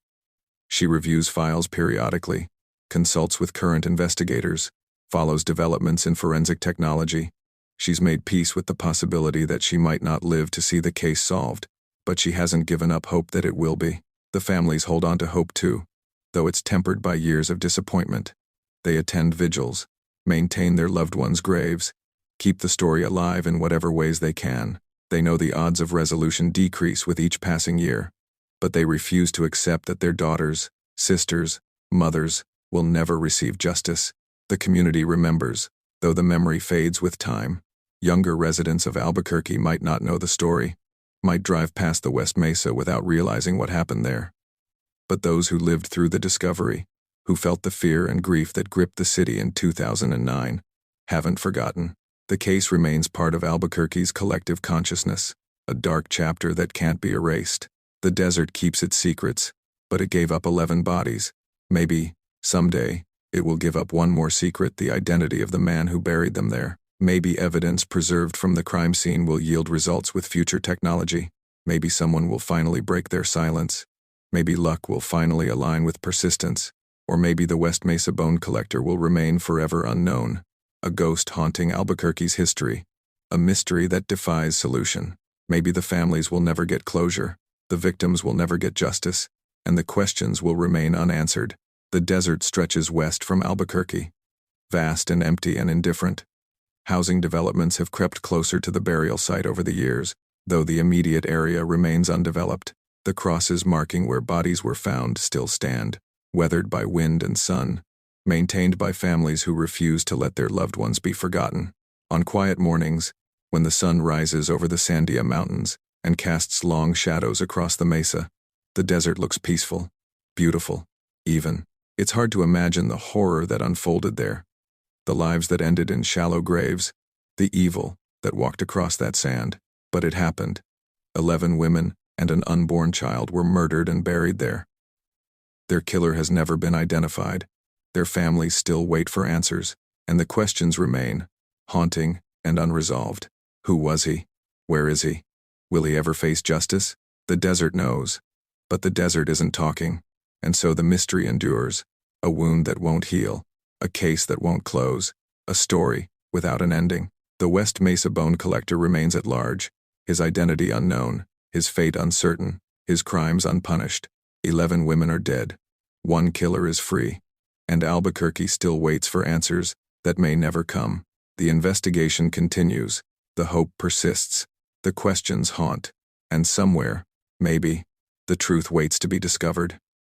She reviews files periodically, consults with current investigators, follows developments in forensic technology. She's made peace with the possibility that she might not live to see the case solved, but she hasn't given up hope that it will be. The families hold on to hope too, though it's tempered by years of disappointment. They attend vigils, maintain their loved ones' graves, keep the story alive in whatever ways they can. They know the odds of resolution decrease with each passing year, but they refuse to accept that their daughters, sisters, mothers will never receive justice. The community remembers, though the memory fades with time. Younger residents of Albuquerque might not know the story, might drive past the West Mesa without realizing what happened there. But those who lived through the discovery, who felt the fear and grief that gripped the city in 2009, haven't forgotten. The case remains part of Albuquerque's collective consciousness, a dark chapter that can't be erased. The desert keeps its secrets, but it gave up 11 bodies. Maybe, someday, it will give up one more secret, the identity of the man who buried them there. Maybe evidence preserved from the crime scene will yield results with future technology. Maybe someone will finally break their silence. Maybe luck will finally align with persistence. Or maybe the West Mesa bone collector will remain forever unknown. A ghost haunting Albuquerque's history. A mystery that defies solution. Maybe the families will never get closure. The victims will never get justice. And the questions will remain unanswered. The desert stretches west from Albuquerque. Vast and empty and indifferent. Housing developments have crept closer to the burial site over the years, though the immediate area remains undeveloped. The crosses marking where bodies were found still stand, weathered by wind and sun, maintained by families who refuse to let their loved ones be forgotten. On quiet mornings, when the sun rises over the Sandia Mountains and casts long shadows across the mesa, the desert looks peaceful, beautiful, even. It's hard to imagine the horror that unfolded there, the lives that ended in shallow graves, the evil that walked across that sand. But it happened. 11 women and an unborn child were murdered and buried there. Their killer has never been identified. Their families still wait for answers, and the questions remain, haunting and unresolved. Who was he? Where is he? Will he ever face justice? The desert knows, but the desert isn't talking, and so the mystery endures, a wound that won't heal, a case that won't close, a story without an ending. The West Mesa bone collector remains at large, his identity unknown, his fate uncertain, his crimes unpunished. 11 women are dead. One killer is free. And Albuquerque still waits for answers that may never come. The investigation continues. The hope persists. The questions haunt. And somewhere, maybe, the truth waits to be discovered.